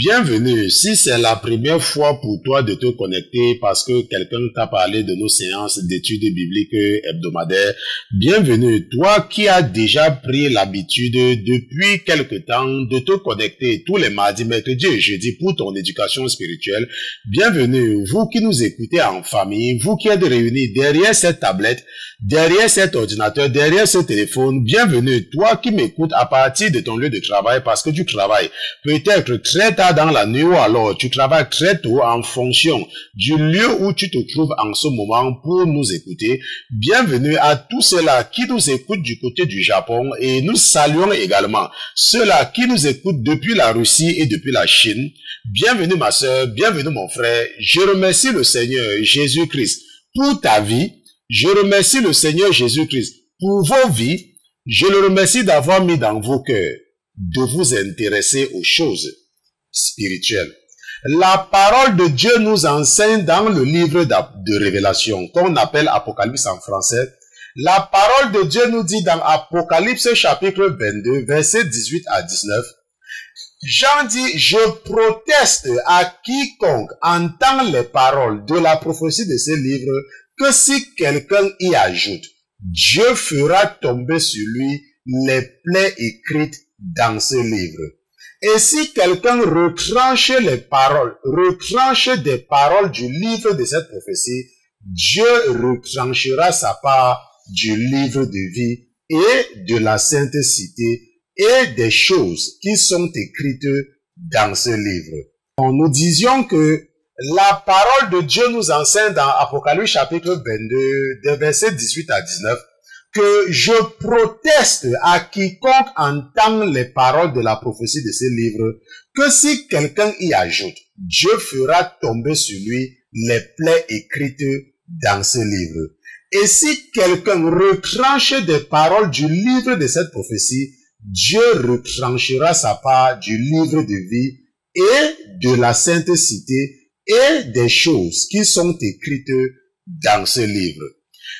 Bienvenue. Si c'est la première fois pour toi de te connecter parce que quelqu'un t'a parlé de nos séances d'études bibliques hebdomadaires, bienvenue. Toi qui as déjà pris l'habitude depuis quelque temps de te connecter tous les mardis, mercredis et jeudis pour ton éducation spirituelle, bienvenue. Vous qui nous écoutez en famille, vous qui êtes réunis derrière cette tablette, derrière cet ordinateur, derrière ce téléphone, bienvenue. Toi qui m'écoutes à partir de ton lieu de travail parce que tu travailles peut-être très tard dans la nuit ou alors tu travailles très tôt en fonction du lieu où tu te trouves en ce moment pour nous écouter. Bienvenue à tous ceux-là qui nous écoutent du côté du Japon et nous saluons également ceux-là qui nous écoutent depuis la Russie et depuis la Chine. Bienvenue ma sœur, bienvenue mon frère. Je remercie le Seigneur Jésus-Christ pour ta vie. Je remercie le Seigneur Jésus-Christ pour vos vies. Je le remercie d'avoir mis dans vos cœurs de vous intéresser aux choses spirituelles. La parole de Dieu nous enseigne dans le livre de Révélation, qu'on appelle Apocalypse en français. La parole de Dieu nous dit dans Apocalypse chapitre 22, versets 18 à 19, Jean dit, je proteste à quiconque entend les paroles de la prophétie de ce livre que si quelqu'un y ajoute, Dieu fera tomber sur lui les plaies écrites dans ce livre. Et si quelqu'un retranche des paroles du livre de cette prophétie, Dieu retranchera sa part du livre de vie et de la sainte cité et des choses qui sont écrites dans ce livre. Nous disions que la parole de Dieu nous enseigne dans Apocalypse chapitre 22, des versets 18 à 19, que je proteste à quiconque entend les paroles de la prophétie de ce livre, que si quelqu'un y ajoute, Dieu fera tomber sur lui les plaies écrites dans ce livre. Et si quelqu'un retranche des paroles du livre de cette prophétie, Dieu retranchera sa part du livre de vie et de la sainte cité et des choses qui sont écrites dans ce livre.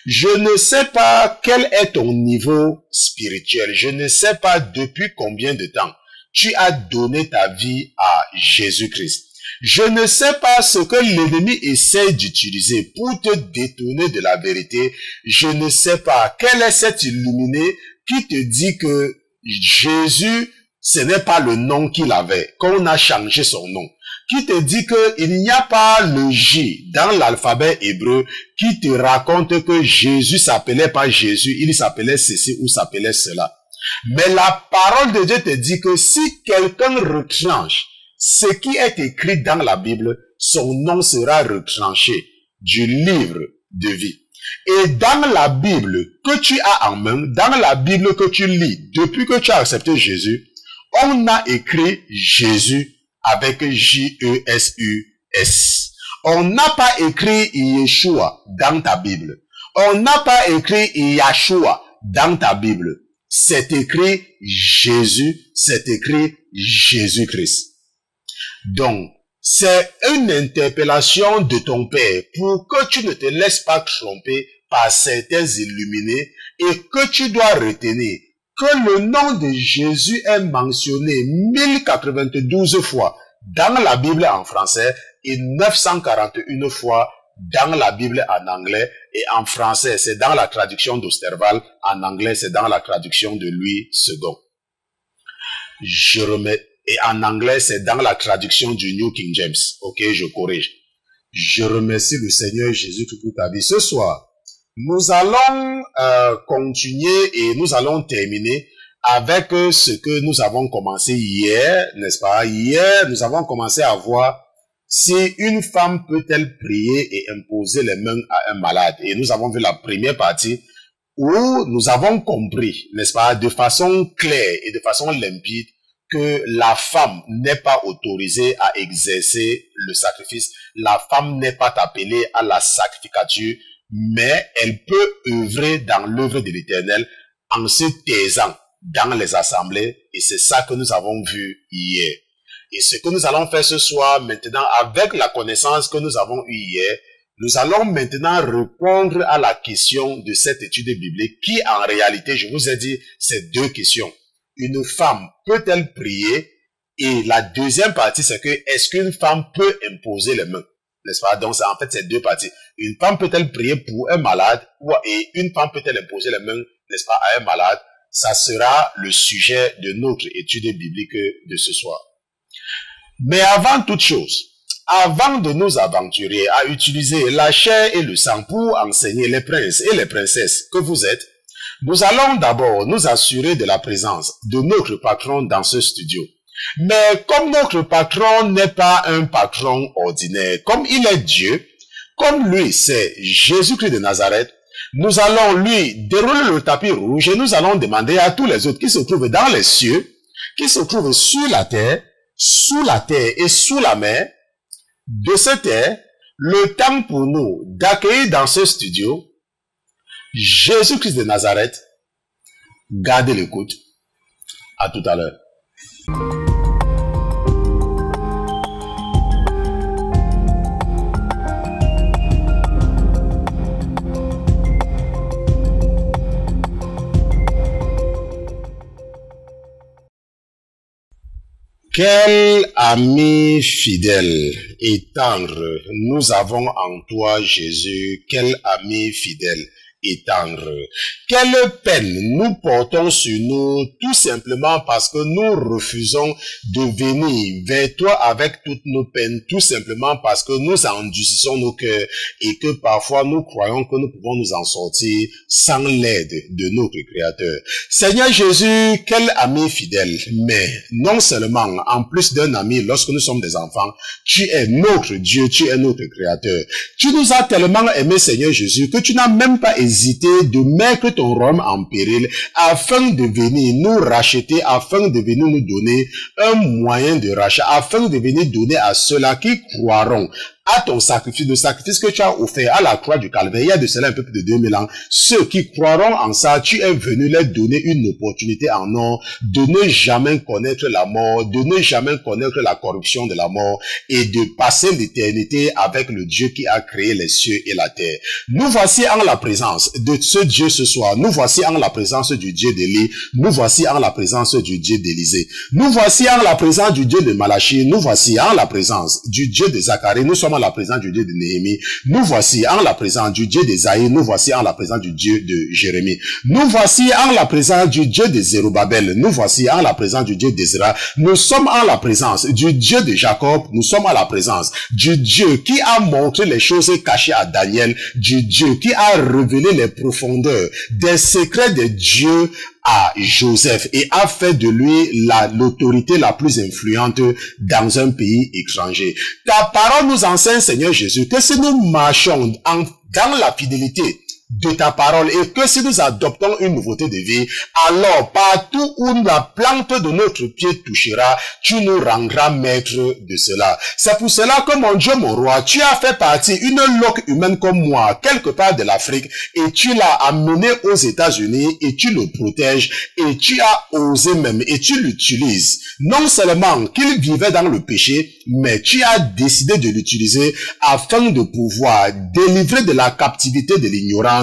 Je ne sais pas quel est ton niveau spirituel. Je ne sais pas depuis combien de temps tu as donné ta vie à Jésus-Christ. Je ne sais pas ce que l'ennemi essaie d'utiliser pour te détourner de la vérité. Je ne sais pas quel est cet illuminé qui te dit que Jésus, ce n'est pas le nom qu'il avait, qu'on a changé son nom. Qui te dit qu'il n'y a pas le J dans l'alphabet hébreu qui te raconte que Jésus s'appelait pas Jésus, il s'appelait ceci ou s'appelait cela. Mais la parole de Dieu te dit que si quelqu'un retranche ce qui est écrit dans la Bible, son nom sera retranché du livre de vie. Et dans la Bible que tu as en main, dans la Bible que tu lis depuis que tu as accepté Jésus, on a écrit Jésus avec J-E-S-U-S. On n'a pas écrit Yeshua dans ta Bible. On n'a pas écrit Yahshua dans ta Bible. C'est écrit Jésus, c'est écrit Jésus-Christ. Donc, c'est une interpellation de ton Père pour que tu ne te laisses pas tromper par certains illuminés et que tu dois retenir que le nom de Jésus est mentionné 1092 fois dans la Bible en français et 941 fois dans la Bible en anglais. Et en français, c'est dans la traduction d'Osterval. En anglais, c'est dans la traduction de Louis II. Et en anglais, c'est dans la traduction du New King James. Ok, je corrige. Je remercie le Seigneur Jésus pour ta vie. Ce soir, nous allons continuer et nous allons terminer avec ce que nous avons commencé hier, n'est-ce pas? Hier, nous avons commencé à voir si une femme peut-elle prier et imposer les mains à un malade. Et nous avons vu la première partie où nous avons compris, n'est-ce pas, de façon claire et de façon limpide, que la femme n'est pas autorisée à exercer le sacrifice. La femme n'est pas appelée à la sacrificature, mais elle peut œuvrer dans l'œuvre de l'Éternel en se taisant dans les assemblées. Et c'est ça que nous avons vu hier. Et ce que nous allons faire ce soir maintenant, avec la connaissance que nous avons eue hier, nous allons maintenant répondre à la question de cette étude biblique qui, en réalité, je vous ai dit, c'est deux questions. Une femme peut-elle prier Et la deuxième partie, c'est que est-ce qu'une femme peut imposer les mains? N'est-ce pas? Donc, en fait, c'est deux parties. Une femme peut-elle prier pour un malade et une femme peut-elle imposer les mains, n'est-ce pas, à un malade? Ça sera le sujet de notre étude biblique de ce soir. Mais avant toute chose, avant de nous aventurer à utiliser la chair et le sang pour enseigner les princes et les princesses que vous êtes, nous allons d'abord nous assurer de la présence de notre patron dans ce studio. Mais comme notre patron n'est pas un patron ordinaire, comme il est Dieu, comme lui c'est Jésus-Christ de Nazareth, nous allons lui dérouler le tapis rouge et nous allons demander à tous les autres qui se trouvent dans les cieux, qui se trouvent sur la terre, sous la terre et sous la mer, de se taire, le temps pour nous d'accueillir dans ce studio Jésus-Christ de Nazareth. Gardez l'écoute. À tout à l'heure. Quel ami fidèle et tendre nous avons en toi, Jésus. Quel ami fidèle et tendre. Quelle peine nous portons sur nous, tout simplement parce que nous refusons de venir vers toi avec toutes nos peines, tout simplement parce que nous endurcissons nos cœurs et que parfois nous croyons que nous pouvons nous en sortir sans l'aide de notre Créateur. Seigneur Jésus, quel ami fidèle, mais non seulement en plus d'un ami lorsque nous sommes des enfants, tu es notre Dieu, tu es notre Créateur. Tu nous as tellement aimés, Seigneur Jésus, que tu n'as même pas hésité de mettre ton royaume en péril afin de venir nous racheter, afin de venir nous donner un moyen de rachat, afin de venir donner à ceux-là qui croiront à ton sacrifice, le sacrifice que tu as offert à la croix du Calvaire, il y a de cela un peu plus de 2000 ans. Ceux qui croiront en ça, tu es venu leur donner une opportunité en or de ne jamais connaître la mort, de ne jamais connaître la corruption de la mort et de passer l'éternité avec le Dieu qui a créé les cieux et la terre. Nous voici en la présence de ce Dieu ce soir. Nous voici en la présence du Dieu d'Élie. Nous voici en la présence du Dieu d'Élisée. Nous voici en la présence du Dieu de Malachie. Nous voici en la présence du Dieu de Zacharie. Nous sommes en la présence du Dieu de Néhémie. Nous voici en la présence du Dieu d'Ésaïe. Nous voici en la présence du Dieu de Jérémie. Nous voici en la présence du Dieu de Zérubabel. Nous voici en la présence du Dieu d'Ezra. Nous sommes en la présence du Dieu de Jacob. Nous sommes en la présence du Dieu qui a montré les choses cachées à Daniel, du Dieu qui a révélé les profondeurs des secrets de Dieu à Joseph et a fait de lui l'autorité la plus influente dans un pays étranger. Ta parole nous enseigne, Seigneur Jésus, que si nous marchons dans la fidélité de ta parole et que si nous adoptons une nouveauté de vie, alors partout où la plante de notre pied touchera, tu nous rendras maître de cela. C'est pour cela que mon Dieu, mon roi, tu as fait partie une loque humaine comme moi, quelque part de l'Afrique, et tu l'as amené aux États-Unis et tu le protèges et tu as osé même et tu l'utilises. Non seulement qu'il vivait dans le péché, mais tu as décidé de l'utiliser afin de pouvoir délivrer de la captivité de l'ignorance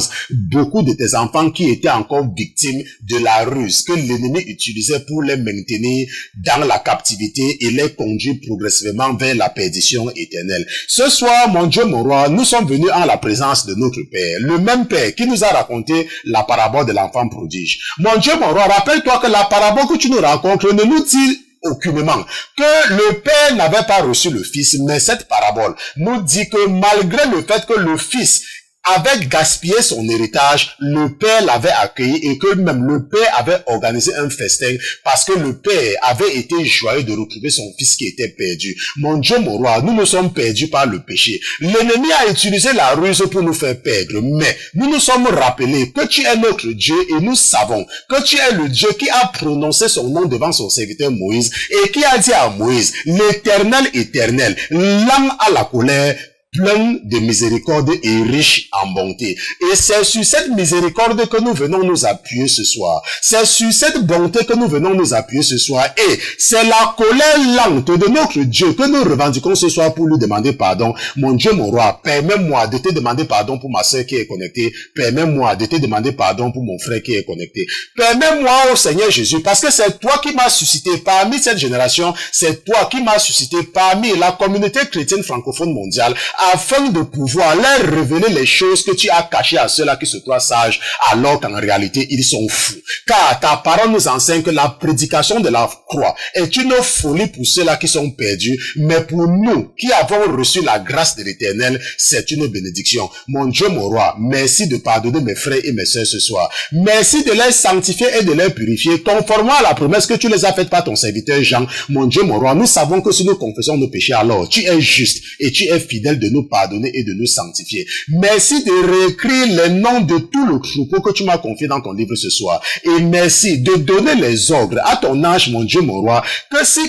beaucoup de tes enfants qui étaient encore victimes de la ruse que l'ennemi utilisait pour les maintenir dans la captivité et les conduire progressivement vers la perdition éternelle. Ce soir, mon Dieu, mon roi, nous sommes venus en la présence de notre Père, le même Père qui nous a raconté la parabole de l'enfant prodige. Mon Dieu, mon roi, rappelle-toi que la parabole que tu nous racontes ne nous dit aucunement que le Père n'avait pas reçu le Fils, mais cette parabole nous dit que malgré le fait que le Fils avait gaspillé son héritage, le Père l'avait accueilli et que même le Père avait organisé un festin parce que le Père avait été joyeux de retrouver son fils qui était perdu. Mon Dieu, mon roi, nous nous sommes perdus par le péché. L'ennemi a utilisé la ruse pour nous faire perdre, mais nous nous sommes rappelés que tu es notre Dieu et nous savons que tu es le Dieu qui a prononcé son nom devant son serviteur Moïse et qui a dit à Moïse, l'Éternel éternel, lent à la colère, plein de miséricorde et riche en bonté. Et c'est sur cette miséricorde que nous venons nous appuyer ce soir. C'est sur cette bonté que nous venons nous appuyer ce soir. Et c'est la colère lente de notre Dieu que nous revendiquons ce soir pour lui demander pardon. Mon Dieu, mon roi, permets-moi de te demander pardon pour ma sœur qui est connectée. Permets-moi de te demander pardon pour mon frère qui est connecté. Permets-moi, oh Seigneur Jésus, parce que c'est toi qui m'as suscité parmi cette génération, c'est toi qui m'as suscité parmi la communauté chrétienne francophone mondiale, afin de pouvoir leur révéler les choses que tu as cachées à ceux-là qui se croient sages, alors qu'en réalité, ils sont fous. Car ta parole nous enseigne que la prédication de la croix est une folie pour ceux-là qui sont perdus, mais pour nous qui avons reçu la grâce de l'Éternel, c'est une bénédiction. Mon Dieu, mon roi, merci de pardonner mes frères et mes sœurs ce soir. Merci de les sanctifier et de les purifier, conformément à la promesse que tu les as faite par ton serviteur Jean. Mon Dieu, mon roi, nous savons que si nous confessons nos péchés, alors tu es juste et tu es fidèle de nous pardonner et de nous sanctifier. Merci de réécrire les noms de tout le troupeau que tu m'as confié dans ton livre ce soir. Et merci de donner les ordres à ton ange, mon Dieu, mon roi, que si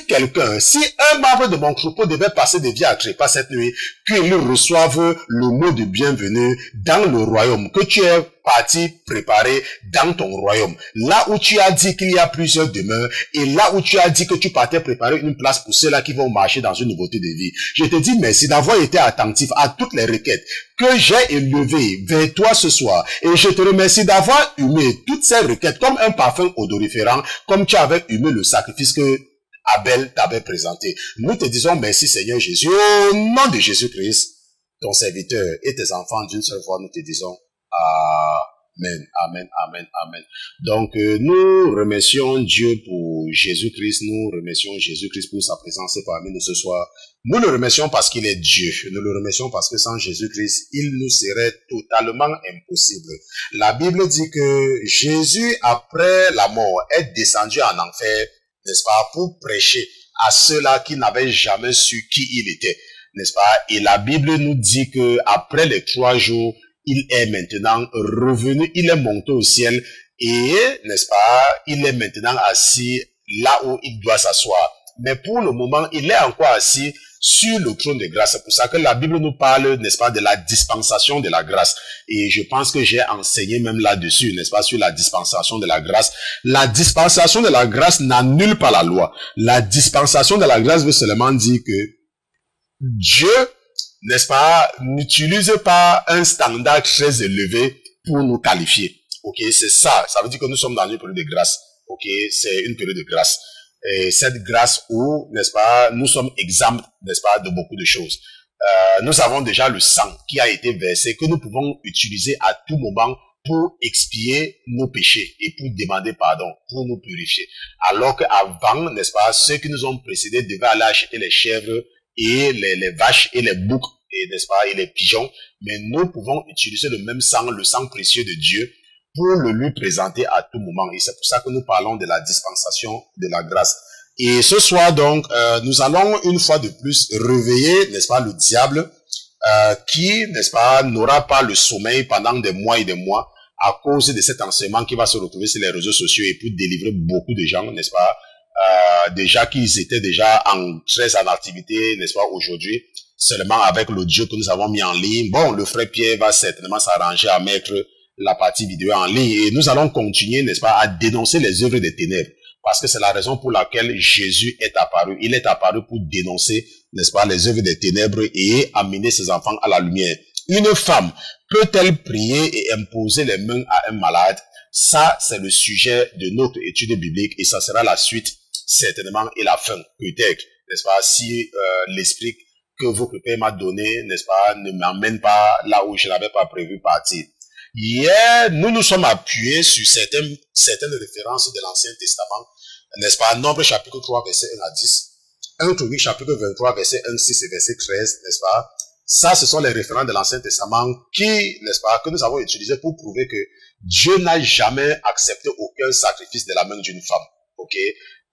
un membre de mon troupeau devait passer des vies à trépas cette nuit, qu'il reçoive le mot de bienvenue dans le royaume que tu es parti préparer dans ton royaume. Là où tu as dit qu'il y a plusieurs demeures et là où tu as dit que tu partais préparer une place pour ceux-là qui vont marcher dans une nouveauté de vie. Je te dis merci d'avoir été attentif à toutes les requêtes que j'ai élevées vers toi ce soir. Et je te remercie d'avoir humé toutes ces requêtes comme un parfum odoriférant, comme tu avais humé le sacrifice que Abel t'avait présenté. Nous te disons merci Seigneur Jésus. Au nom de Jésus-Christ, ton serviteur et tes enfants d'une seule fois, nous te disons Amen, amen, amen, amen. Donc, nous remercions Dieu pour Jésus-Christ. Nous remercions Jésus-Christ pour sa présence parmi nous ce soir. Nous le remercions parce qu'il est Dieu. Nous le remercions parce que sans Jésus-Christ, il nous serait totalement impossible. La Bible dit que Jésus, après la mort, est descendu en enfer, n'est-ce pas, pour prêcher à ceux-là qui n'avaient jamais su qui il était, n'est-ce pas? Et la Bible nous dit que après les 3 jours, il est maintenant revenu, il est monté au ciel et, n'est-ce pas, il est maintenant assis là où il doit s'asseoir. Mais pour le moment, il est encore assis sur le trône de grâce. C'est pour ça que la Bible nous parle, n'est-ce pas, de la dispensation de la grâce. Et je pense que j'ai enseigné même là-dessus, n'est-ce pas, sur la dispensation de la grâce. La dispensation de la grâce n'annule pas la loi. La dispensation de la grâce veut seulement dire que Dieu, n'est-ce pas, n'utilise pas un standard très élevé pour nous qualifier. Ok, c'est ça. Ça veut dire que nous sommes dans une période de grâce. Ok, c'est une période de grâce. Et cette grâce où, n'est-ce pas, nous sommes exempts, n'est-ce pas, de beaucoup de choses. Nous avons déjà le sang qui a été versé, que nous pouvons utiliser à tout moment pour expier nos péchés et pour demander pardon, pour nous purifier. Alors qu'avant, n'est-ce pas, ceux qui nous ont précédés devaient aller acheter les chèvres et les vaches et les boucs, et, n'est-ce pas, et les pigeons. Mais nous pouvons utiliser le même sang, le sang précieux de Dieu, pour le lui présenter à tout moment. Et c'est pour ça que nous parlons de la dispensation de la grâce. Et ce soir, donc, nous allons une fois de plus réveiller, n'est-ce pas, le diable, qui, n'est-ce pas, n'aura pas le sommeil pendant des mois et des mois à cause de cet enseignement qui va se retrouver sur les réseaux sociaux et pour délivrer beaucoup de gens, n'est-ce pas, déjà qu'ils étaient déjà très en activité, n'est-ce pas, aujourd'hui, seulement avec l'audio que nous avons mis en ligne. Bon, le frère Pierre va certainement s'arranger à mettre la partie vidéo en ligne et nous allons continuer, n'est-ce pas, à dénoncer les œuvres des ténèbres parce que c'est la raison pour laquelle Jésus est apparu. Il est apparu pour dénoncer, n'est-ce pas, les œuvres des ténèbres et amener ses enfants à la lumière. Une femme peut-elle prier et imposer les mains à un malade? Ça, c'est le sujet de notre étude biblique et ça sera la suite certainement et la fin peut-être, n'est-ce pas, si l'esprit que votre Père m'a donné, n'est-ce pas, ne m'emmène pas là où je n'avais pas prévu partir. Hier, nous nous sommes appuyés sur certaines références de l'Ancien Testament, n'est-ce pas, Nombre chapitre 3, verset 1 à 10, 1 Chronique chapitre 23, verset 1, 6 et verset 13, n'est-ce pas. Ça, ce sont les référents de l'Ancien Testament qui, n'est-ce pas, que nous avons utilisés pour prouver que Dieu n'a jamais accepté aucun sacrifice de la main d'une femme, ok.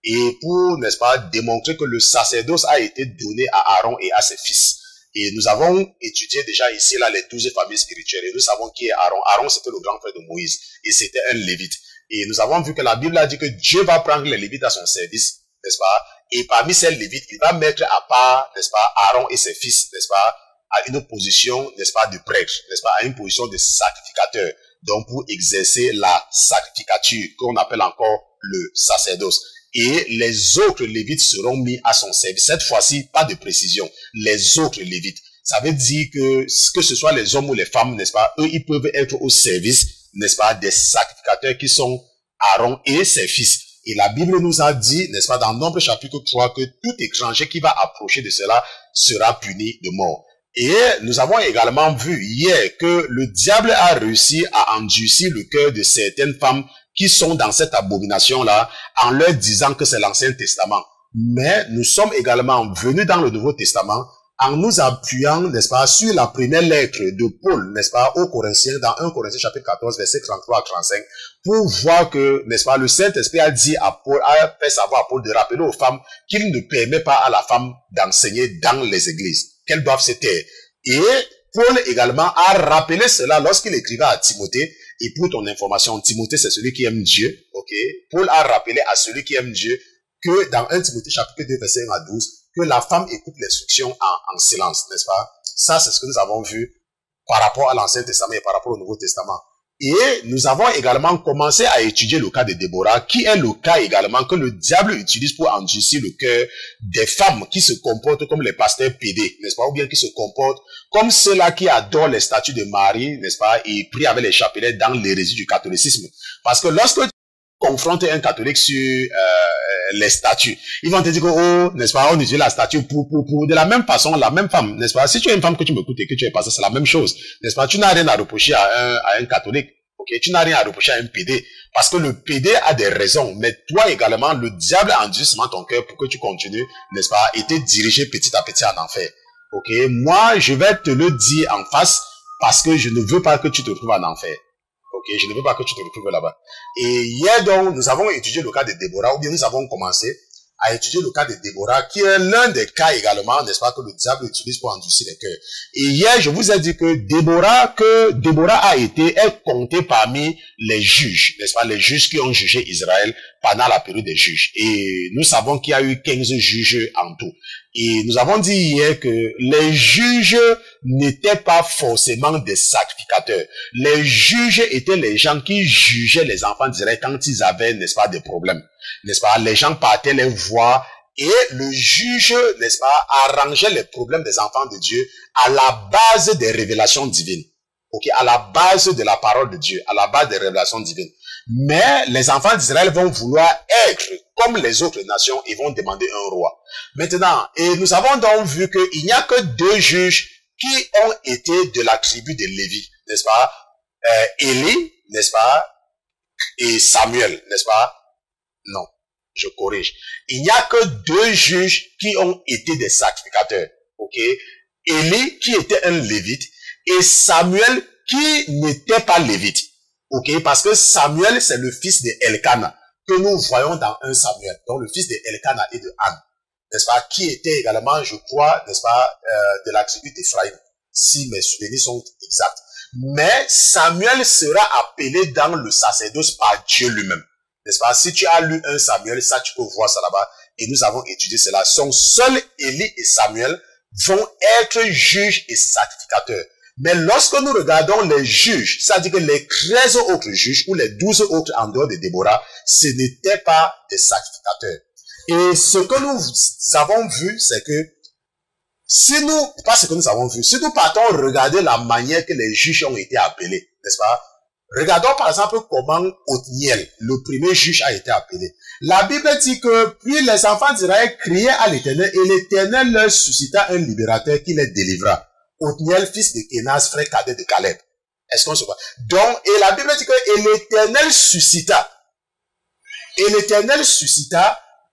Et pour, n'est-ce pas, démontrer que le sacerdoce a été donné à Aaron et à ses fils. Et nous avons étudié déjà ici, là, les 12 familles spirituelles. Et nous savons qui est Aaron. Aaron, c'était le grand frère de Moïse. Et c'était un lévite. Et nous avons vu que la Bible a dit que Dieu va prendre les lévites à son service, n'est-ce pas? Et parmi ces lévites, il va mettre à part, n'est-ce pas, Aaron et ses fils, n'est-ce pas, à une position, n'est-ce pas, de prêtre, n'est-ce pas, à une position de sacrificateur. Donc, pour exercer la sacrificature, qu'on appelle encore le sacerdoce. Et les autres lévites seront mis à son service. Cette fois-ci, pas de précision. Les autres lévites. Ça veut dire que ce soit les hommes ou les femmes, n'est-ce pas, eux, ils peuvent être au service, n'est-ce pas, des sacrificateurs qui sont Aaron et ses fils. Et la Bible nous a dit, n'est-ce pas, dans Nombre chapitre 3, que tout étranger qui va approcher de cela sera puni de mort. Et nous avons également vu hier que le diable a réussi à endurcir le cœur de certaines femmes qui sont dans cette abomination-là, en leur disant que c'est l'Ancien Testament. Mais nous sommes également venus dans le Nouveau Testament en nous appuyant, n'est-ce pas, sur la première lettre de Paul, n'est-ce pas, aux Corinthiens, dans 1 Corinthiens chapitre 14, versets 33 à 35, pour voir que, n'est-ce pas, le Saint-Esprit a dit à Paul, a fait savoir à Paul de rappeler aux femmes qu'il ne permet pas à la femme d'enseigner dans les églises, qu'elles doivent se taire. Et Paul également a rappelé cela lorsqu'il écrivait à Timothée. Et pour ton information, Timothée, c'est celui qui aime Dieu, ok? Paul a rappelé à celui qui aime Dieu que dans 1 Timothée chapitre 2, verset 1 à 12, que la femme écoute l'instruction en silence, n'est-ce pas? Ça, c'est ce que nous avons vu par rapport à l'Ancien Testament et par rapport au Nouveau Testament. Et nous avons également commencé à étudier le cas de Déborah, qui est le cas également que le diable utilise pour endurcir le cœur des femmes qui se comportent comme les pasteurs pédés, n'est-ce pas? Ou bien qui se comportent comme ceux-là qui adorent les statues de Marie, n'est-ce pas? Et prient avec les chapelets dans l'hérésie du catholicisme. Parce que lorsque tu confrontes un catholique sur les statues, ils vont te dire que, oh, n'est-ce pas, on utilise la statue pour. De la même façon, la même femme, n'est-ce pas? Si tu es une femme que tu m'écoutes et que tu es passé, c'est la même chose, n'est-ce pas? Tu n'as rien à reprocher à un catholique, ok? Tu n'as rien à reprocher à un pédé, parce que le pédé a des raisons, mais toi également, le diable a endurci ton cœur pour que tu continues, n'est-ce pas, et te diriger petit à petit en enfer, ok? Moi, je vais te le dire en face, parce que je ne veux pas que tu te retrouves en enfer. Ok, je ne veux pas que tu te retrouves là-bas. Et hier donc, nous avons étudié le cas de Déborah, ou bien nous avons commencé à étudier le cas de Déborah, qui est l'un des cas également, n'est-ce pas, que le diable utilise pour endurcir les cœurs. Et hier, je vous ai dit que Déborah est comptée parmi les juges, n'est-ce pas, les juges qui ont jugé Israël pendant la période des juges. Et nous savons qu'il y a eu 15 juges en tout. Et nous avons dit hier que les juges n'étaient pas forcément des sacrificateurs. Les juges étaient les gens qui jugeaient les enfants d'Israël quand ils avaient, n'est-ce pas, des problèmes. N'est-ce pas? Les gens partaient les voir et le juge, n'est-ce pas, arrangeait les problèmes des enfants de Dieu à la base des révélations divines. Ok? À la base de la parole de Dieu, à la base des révélations divines. Mais les enfants d'Israël vont vouloir être comme les autres nations et vont demander un roi. Maintenant, et nous avons donc vu qu'il n'y a que 2 juges qui ont été de la tribu de Lévi, n'est-ce pas? Élie, n'est-ce pas? Et Samuel, n'est-ce pas? Non, je corrige. Il n'y a que 2 juges qui ont été des sacrificateurs, ok? Élie qui était un lévite et Samuel qui n'était pas lévite. Ok, parce que Samuel, c'est le fils de Elkana, que nous voyons dans 1 Samuel. Donc, le fils de Elkana et de Anne, n'est-ce pas, qui était également, je crois, n'est-ce pas, de la tribu d'Éphraïm, si mes souvenirs sont exacts. Mais Samuel sera appelé dans le sacerdoce par Dieu lui-même. N'est-ce pas? Si tu as lu 1 Samuel, ça, tu peux voir ça là-bas. Et nous avons étudié cela. Son seul Élie et Samuel vont être juges et sacrificateurs. Mais lorsque nous regardons les juges, c'est-à-dire que les 13 autres juges ou les 12 autres en dehors de Déborah, ce n'étaient pas des sacrificateurs. Et ce que nous avons vu, c'est que si nous partons regarder la manière que les juges ont été appelés, n'est-ce pas? Regardons par exemple comment Othniel, le premier juge, a été appelé. La Bible dit que puis les enfants d'Israël criaient à l'Éternel et l'Éternel leur suscita un libérateur qui les délivra. Othniel, fils de Kénaz, frère cadet de Caleb. Est-ce qu'on se voit? Donc, et la Bible dit que et l'Éternel suscita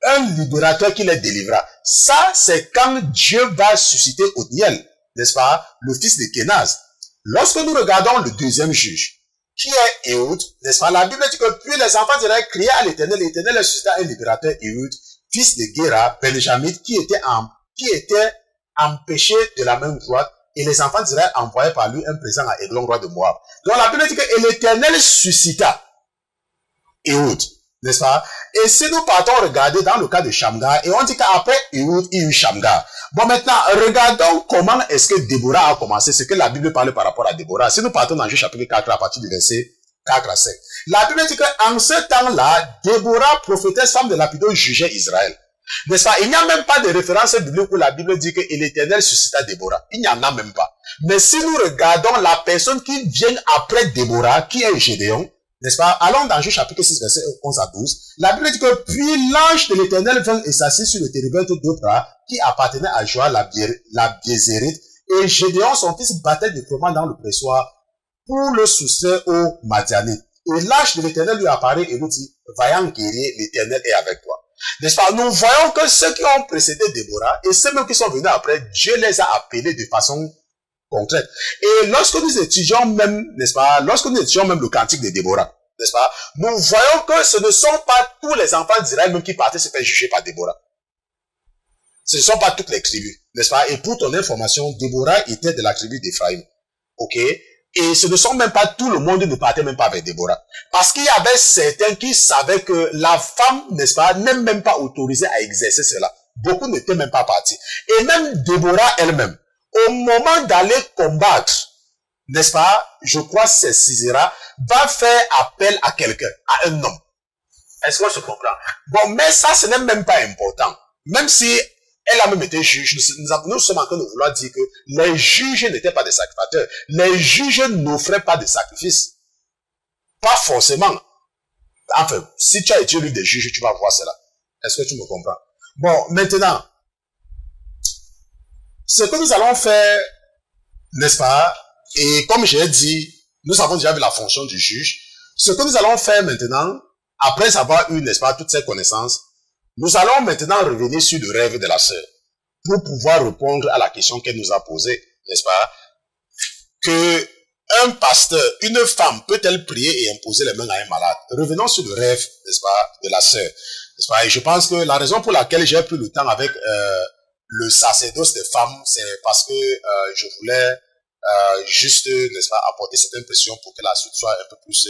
un libérateur qui les délivra. Ça, c'est quand Dieu va susciter Othniel, n'est-ce pas? Le fils de Kénaz. Lorsque nous regardons le deuxième juge, qui est Éhoud, n'est-ce pas? La Bible dit que puis les enfants d'Israël criaient à l'Éternel, l'Éternel leur suscita un libérateur, Éhoud, fils de Géra, Benjamite, qui était empêché de la main droite. Et les enfants d'Israël envoyaient par lui un présent à Églon, roi de Moab. Donc la Bible dit que l'Éternel suscita Éhoud. N'est-ce pas? Et si nous partons regarder dans le cas de Shamgar, et on dit qu'après Ehud, il y a eu Shamgar. Bon, maintenant, regardons comment est-ce que Déborah a commencé, ce que la Bible parle par rapport à Déborah. Si nous partons dans Juge chapitre 4 à partir du verset 4 à 5. La Bible dit qu'en ce temps-là, Déborah, prophétesse, femme de Lapidot, jugeait Israël. N'est-ce pas? Il n'y a même pas de référence biblique où la Bible dit que l'Éternel suscita Déborah. Il n'y en a même pas. Mais si nous regardons la personne qui vient après Déborah, qui est Gédéon, n'est-ce pas? Allons dans Juge chapitre 6, verset 11 à 12. La Bible dit que puis l'ange de l'Éternel vint et s'assit sur le térébinthe d'Oprah, qui appartenait à Joël la Biézérite, et Gédéon, son fils, battait du froment dans le pressoir pour le soustraire aux Madianites. Et l'ange de l'Éternel lui apparaît et lui dit, vaillant guerrier, l'Éternel est avec toi. N'est-ce pas? Nous voyons que ceux qui ont précédé Déborah et ceux même qui sont venus après, Dieu les a appelés de façon concrète. Et lorsque nous étudions même, n'est-ce pas, lorsque nous étudions même le cantique de Déborah, n'est-ce pas, nous voyons que ce ne sont pas tous les enfants d'Israël même qui partaient se faire juger par Déborah. Ce ne sont pas toutes les tribus, n'est-ce pas? Et pour ton information, Déborah était de la tribu d'Éphraïm. Ok? Et ce ne sont même pas tout le monde ne partait même pas avec Déborah. Parce qu'il y avait certains qui savaient que la femme, n'est-ce pas, n'est même pas autorisée à exercer cela. Beaucoup n'étaient même pas partis. Et même Déborah elle-même, au moment d'aller combattre, n'est-ce pas, je crois que c'est Sisera, va faire appel à quelqu'un, à un homme. Est-ce qu'on se comprend? Bon, mais ça, ce n'est même pas important. Même si elle a même été juge, nous sommes en train de vouloir dire que les juges n'étaient pas des sacrificateurs. Les juges n'offraient pas de sacrifices. Pas forcément. Enfin, si tu as été lu des juges, tu vas voir cela. Est-ce que tu me comprends? Bon, maintenant, ce que nous allons faire, n'est-ce pas? Et comme j'ai dit, nous avons déjà vu la fonction du juge. Ce que nous allons faire maintenant, après avoir eu, n'est-ce pas, toutes ces connaissances, nous allons maintenant revenir sur le rêve de la sœur pour pouvoir répondre à la question qu'elle nous a posée, n'est-ce pas? Que un pasteur, une femme peut-elle prier et imposer les mains à un malade? Revenons sur le rêve, n'est-ce pas, de la sœur, n'est-ce pas? Et je pense que la raison pour laquelle j'ai pris le temps avec le sacerdoce des femmes, c'est parce que je voulais juste, n'est-ce pas, apporter cette impression pour que la suite soit un peu plus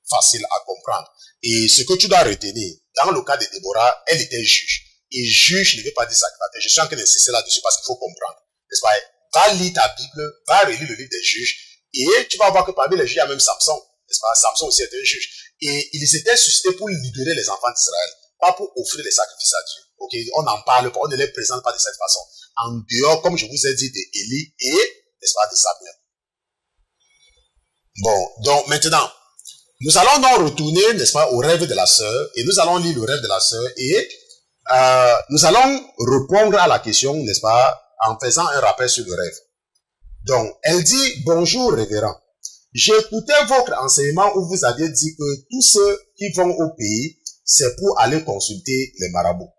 facile à comprendre. Et ce que tu dois retenir, dans le cas de Déborah, elle était juge. Et juge ne veut pas dire sacrificateur. Je suis en train d'insister là-dessus parce qu'il faut comprendre. N'est-ce pas? Va lire ta Bible, va relire le livre des juges, et tu vas voir que parmi les juges, il y a même Samson. N'est-ce pas? Samson aussi était un juge. Et ils étaient suscités pour libérer les enfants d'Israël, pas pour offrir des sacrifices à Dieu. Ok? On n'en parle pas, on ne les présente pas de cette façon. En dehors, comme je vous ai dit, d'Élie et, n'est-ce pas, de Samuel. Bon, donc maintenant, nous allons donc retourner, n'est-ce pas, au rêve de la sœur, et nous allons lire le rêve de la sœur, et nous allons répondre à la question, n'est-ce pas, en faisant un rappel sur le rêve. Donc, elle dit, bonjour révérend, j'écoutais votre enseignement où vous aviez dit que tous ceux qui vont au pays, c'est pour aller consulter les marabouts.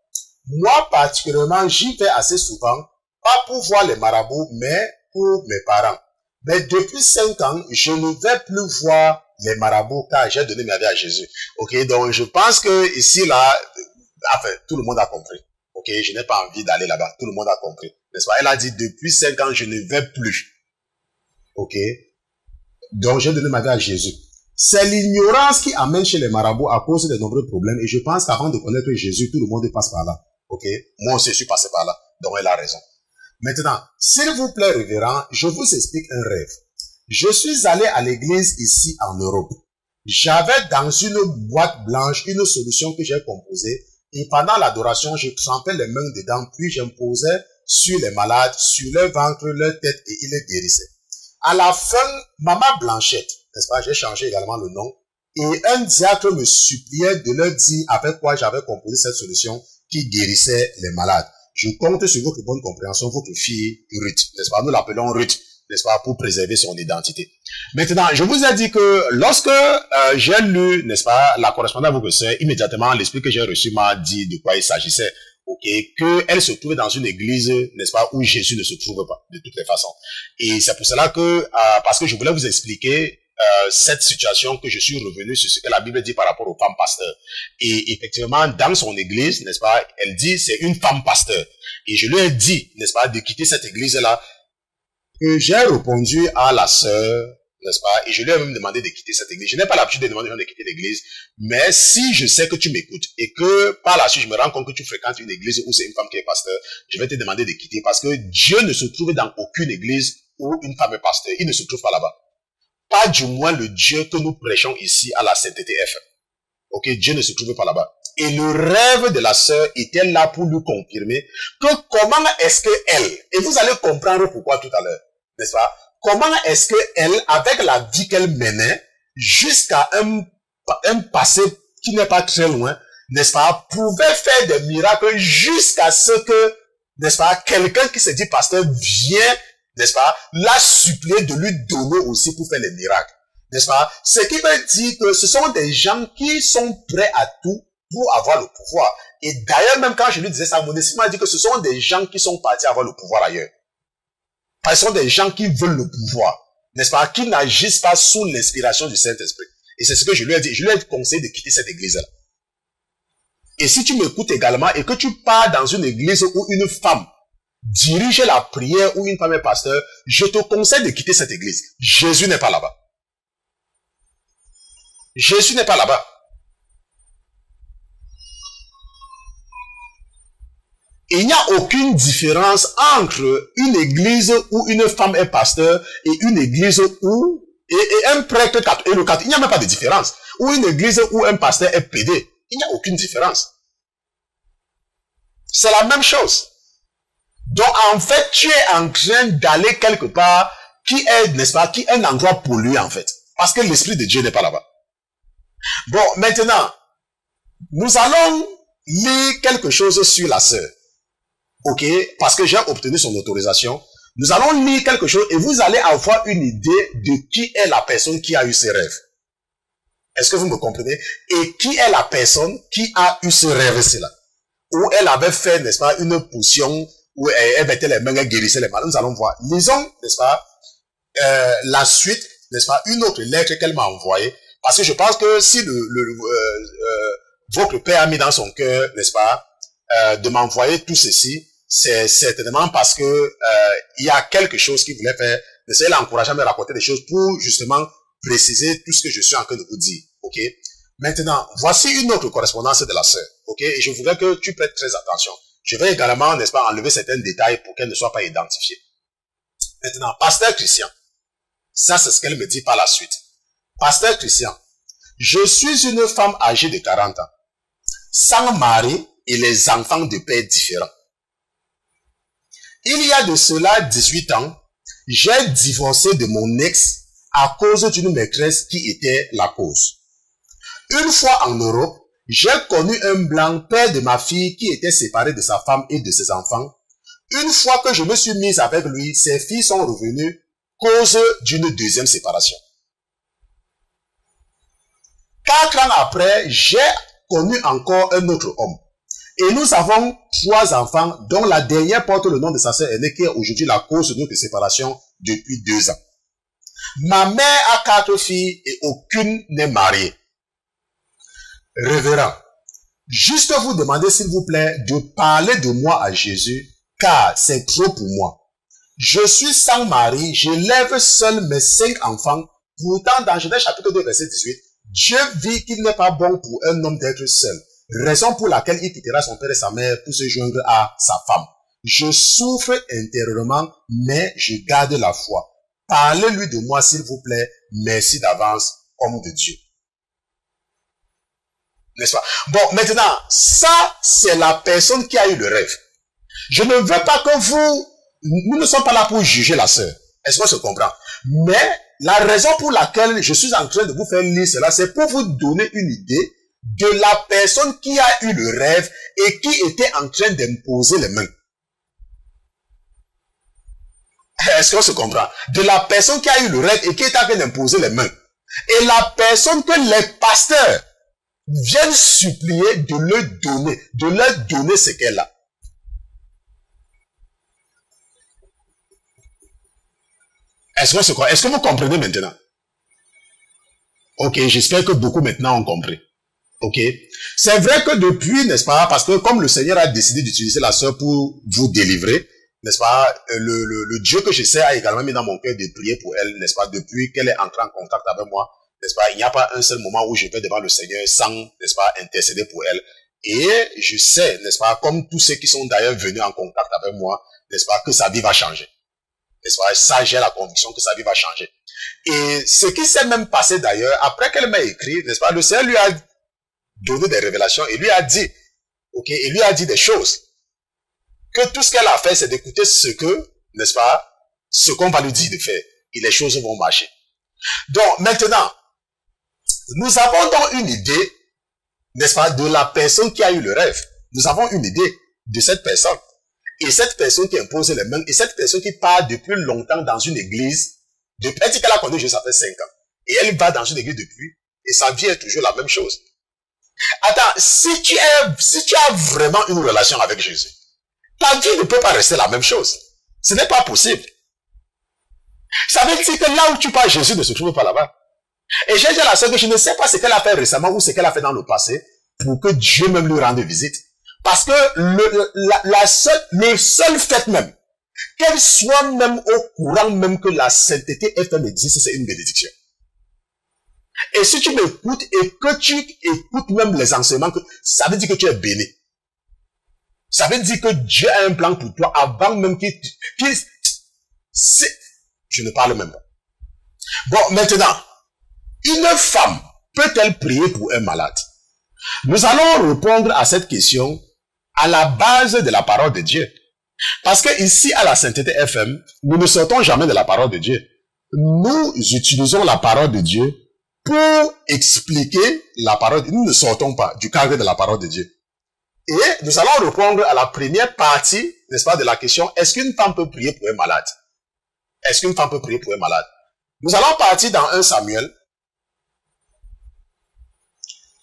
Moi, particulièrement, j'y vais assez souvent, pas pour voir les marabouts, mais pour mes parents. Mais depuis 5 ans, je ne vais plus voir les marabouts car j'ai donné ma vie à Jésus. Ok, donc je pense que ici, là, enfin, tout le monde a compris. Ok, je n'ai pas envie d'aller là-bas. Tout le monde a compris. N'est-ce pas? Elle a dit, depuis 5 ans, je ne vais plus. Ok, donc j'ai donné ma vie à Jésus. C'est l'ignorance qui amène chez les marabouts à cause de nombreux problèmes. Et je pense qu'avant de connaître Jésus, tout le monde passe par là. Ok, moi aussi, je suis passé par là. Donc elle a raison. Maintenant, s'il vous plaît, révérend, je vous explique un rêve. Je suis allé à l'église ici en Europe. J'avais dans une boîte blanche une solution que j'ai composée et pendant l'adoration, je trempais les mains dedans puis j'imposais sur les malades, sur leur ventre, leur tête et ils les guérissaient. À la fin, Maman Blanchette, n'est-ce pas, j'ai changé également le nom, et un diacre me suppliait de leur dire avec quoi j'avais composé cette solution qui guérissait les malades. Je compte sur votre bonne compréhension, votre fille Ruth, n'est-ce pas? Nous l'appelons Ruth, n'est-ce pas, pour préserver son identité. Maintenant, je vous ai dit que lorsque j'ai lu, n'est-ce pas, la correspondance à votre sœur, immédiatement, l'esprit que j'ai reçu m'a dit de quoi il s'agissait. Ok, qu'elle se trouvait dans une église, n'est-ce pas, où Jésus ne se trouve pas, de toutes les façons. Et c'est pour cela que, parce que je voulais vous expliquer cette situation que je suis revenu sur ce que la Bible dit par rapport aux femmes pasteurs. Et effectivement, dans son église, n'est-ce pas, elle dit c'est une femme pasteur. Et je lui ai dit, n'est-ce pas, de quitter cette église-là. Que j'ai répondu à la sœur, n'est-ce pas? Et je lui ai même demandé de quitter cette église. Je n'ai pas l'habitude de demander aux gens de quitter l'église, mais si je sais que tu m'écoutes et que par la suite je me rends compte que tu fréquentes une église où c'est une femme qui est pasteur, je vais te demander de quitter parce que Dieu ne se trouve dans aucune église où une femme est pasteur. Il ne se trouve pas là-bas. Pas du moins le Dieu que nous prêchons ici à la Sainteté FM. Ok, Dieu ne se trouve pas là-bas. Et le rêve de la sœur était là pour lui confirmer que comment est-ce que elle, et vous allez comprendre pourquoi tout à l'heure, n'est-ce pas? Comment est-ce que elle, avec la vie qu'elle menait, jusqu'à un passé qui n'est pas très loin, n'est-ce pas, pouvait faire des miracles jusqu'à ce que, n'est-ce pas, quelqu'un qui se dit pasteur vient, n'est-ce pas, la supplier de lui donner aussi pour faire les miracles. N'est-ce pas? Ce qui veut dire que ce sont des gens qui sont prêts à tout pour avoir le pouvoir. Et d'ailleurs, même quand je lui disais ça, mon esprit m'a dit que ce sont des gens qui sont partis avoir le pouvoir ailleurs. Ce sont des gens qui veulent le pouvoir. N'est-ce pas? Qui n'agissent pas sous l'inspiration du Saint-Esprit. Et c'est ce que je lui ai dit. Je lui ai conseillé de quitter cette église-là. Et si tu m'écoutes également et que tu pars dans une église où une femme dirige la prière, où une femme est pasteur, je te conseille de quitter cette église. Jésus n'est pas là-bas. Jésus n'est pas là-bas. Il n'y a aucune différence entre une église où une femme est pasteur et une église où, et un prêtre et le catholique. Il n'y a même pas de différence. Ou une église où un pasteur est pédé. Il n'y a aucune différence. C'est la même chose. Donc, en fait, tu es en train d'aller quelque part qui est, n'est-ce pas, qui est un endroit pollué, en fait. Parce que l'Esprit de Dieu n'est pas là-bas. Bon, maintenant, nous allons lire quelque chose sur la sœur. Ok? Parce que j'ai obtenu son autorisation. Nous allons lire quelque chose et vous allez avoir une idée de qui est la personne qui a eu ces rêves. Est-ce que vous me comprenez? Et qui est la personne qui a eu ce rêve-ci-là? Où elle avait fait, n'est-ce pas, une potion, où elle mettait les mains, elle guérissait les malades. Nous allons voir. Lisons, n'est-ce pas, la suite, n'est-ce pas, une autre lettre qu'elle m'a envoyée. Parce que je pense que si votre père a mis dans son cœur, n'est-ce pas, de m'envoyer tout ceci, c'est certainement parce que il y a quelque chose qu'il voulait faire. Elle a encouragé à me raconter des choses pour justement préciser tout ce que je suis en train de vous dire. Ok? Maintenant, voici une autre correspondance de la sœur. Ok? Et je voudrais que tu prêtes très attention. Je vais également, n'est-ce pas, enlever certains détails pour qu'elle ne soit pas identifiée. Maintenant, pasteur Christian. Ça, c'est ce qu'elle me dit par la suite. Pasteur Christian, je suis une femme âgée de 40 ans, sans mari et les enfants de pères différents. Il y a de cela 18 ans, j'ai divorcé de mon ex à cause d'une maîtresse qui était la cause. Une fois en Europe, j'ai connu un blanc, père de ma fille, qui était séparé de sa femme et de ses enfants. Une fois que je me suis mise avec lui, ses filles sont revenues cause d'une deuxième séparation. 4 ans après, j'ai connu encore un autre homme. Et nous avons 3 enfants, dont la dernière porte le nom de sa sœur aînée, qui est aujourd'hui la cause de notre séparation depuis 2 ans. Ma mère a 4 filles et aucune n'est mariée. Révérend, juste vous demander s'il vous plaît de parler de moi à Jésus, car c'est trop pour moi. Je suis sans mari, j'élève seul mes 5 enfants. Pourtant, dans Genèse chapitre 2, verset 18, Dieu vit qu'il n'est pas bon pour un homme d'être seul. Raison pour laquelle il quittera son père et sa mère pour se joindre à sa femme. Je souffre intérieurement, mais je garde la foi. Parlez-lui de moi, s'il vous plaît. Merci d'avance, homme de Dieu. N'est-ce pas? Bon, maintenant, ça, c'est la personne qui a eu le rêve. Je ne veux pas que nous ne sommes pas là pour juger la sœur. Est-ce qu'on se comprend? Mais, la raison pour laquelle je suis en train de vous faire lire cela, c'est pour vous donner une idée de la personne qui a eu le rêve et qui était en train d'imposer les mains. Est-ce qu'on se comprend? De la personne qui a eu le rêve et qui était en train d'imposer les mains. Et la personne que les pasteurs viennent supplier de leur donner ce qu'elle a. Est-ce que vous comprenez maintenant? Ok, j'espère que beaucoup maintenant ont compris. Ok, c'est vrai que depuis, n'est-ce pas, parce que comme le Seigneur a décidé d'utiliser la sœur pour vous délivrer, n'est-ce pas, le Dieu que je sais a également mis dans mon cœur de prier pour elle, n'est-ce pas, depuis qu'elle est entrée en contact avec moi, n'est-ce pas, il n'y a pas un seul moment où je vais devant le Seigneur sans, n'est-ce pas, intercéder pour elle. Et je sais, n'est-ce pas, comme tous ceux qui sont d'ailleurs venus en contact avec moi, n'est-ce pas, que sa vie va changer. N'est-ce pas, ça, j'ai la conviction que sa vie va changer. Et ce qui s'est même passé d'ailleurs, après qu'elle m'a écrit, n'est-ce pas, le Seigneur lui a donné des révélations et lui a dit, ok, il lui a dit des choses. Que tout ce qu'elle a fait, c'est d'écouter ce que, n'est-ce pas, ce qu'on va lui dire de faire. Et les choses vont marcher. Donc, maintenant, nous avons donc une idée, n'est-ce pas, de la personne qui a eu le rêve. Nous avons une idée de cette personne. Et cette personne qui impose les mains, et cette personne qui part depuis longtemps dans une église, elle dit qu'elle a connu Jésus, ça fait 5 ans. Et elle va dans une église depuis, et sa vie est toujours la même chose. Attends, si tu as vraiment une relation avec Jésus, ta vie ne peut pas rester la même chose. Ce n'est pas possible. Ça veut dire que là où tu pars, Jésus ne se trouve pas là-bas. Et j'ai dit à la sœur que je ne sais pas ce qu'elle a fait récemment ou ce qu'elle a fait dans le passé pour que Dieu même lui rende visite. Parce que le seul fait même, qu'elle soit même au courant même que la sainteté FM existe, c'est une bénédiction. Et si tu m'écoutes et que tu écoutes même les enseignements, ça veut dire que tu es béni. Ça veut dire que Dieu a un plan pour toi avant même je ne parle même pas. Bon, maintenant, une femme peut-elle prier pour un malade? Nous allons répondre à cette question à la base de la parole de Dieu. Parce que ici, à la Sainteté FM, nous ne sortons jamais de la parole de Dieu. Nous utilisons la parole de Dieu pour expliquer la parole. Nous ne sortons pas du cadre de la parole de Dieu. Et nous allons répondre à la première partie, n'est-ce pas, de la question, est-ce qu'une femme peut prier pour un malade? Est-ce qu'une femme peut prier pour un malade? Nous allons partir dans 1 Samuel.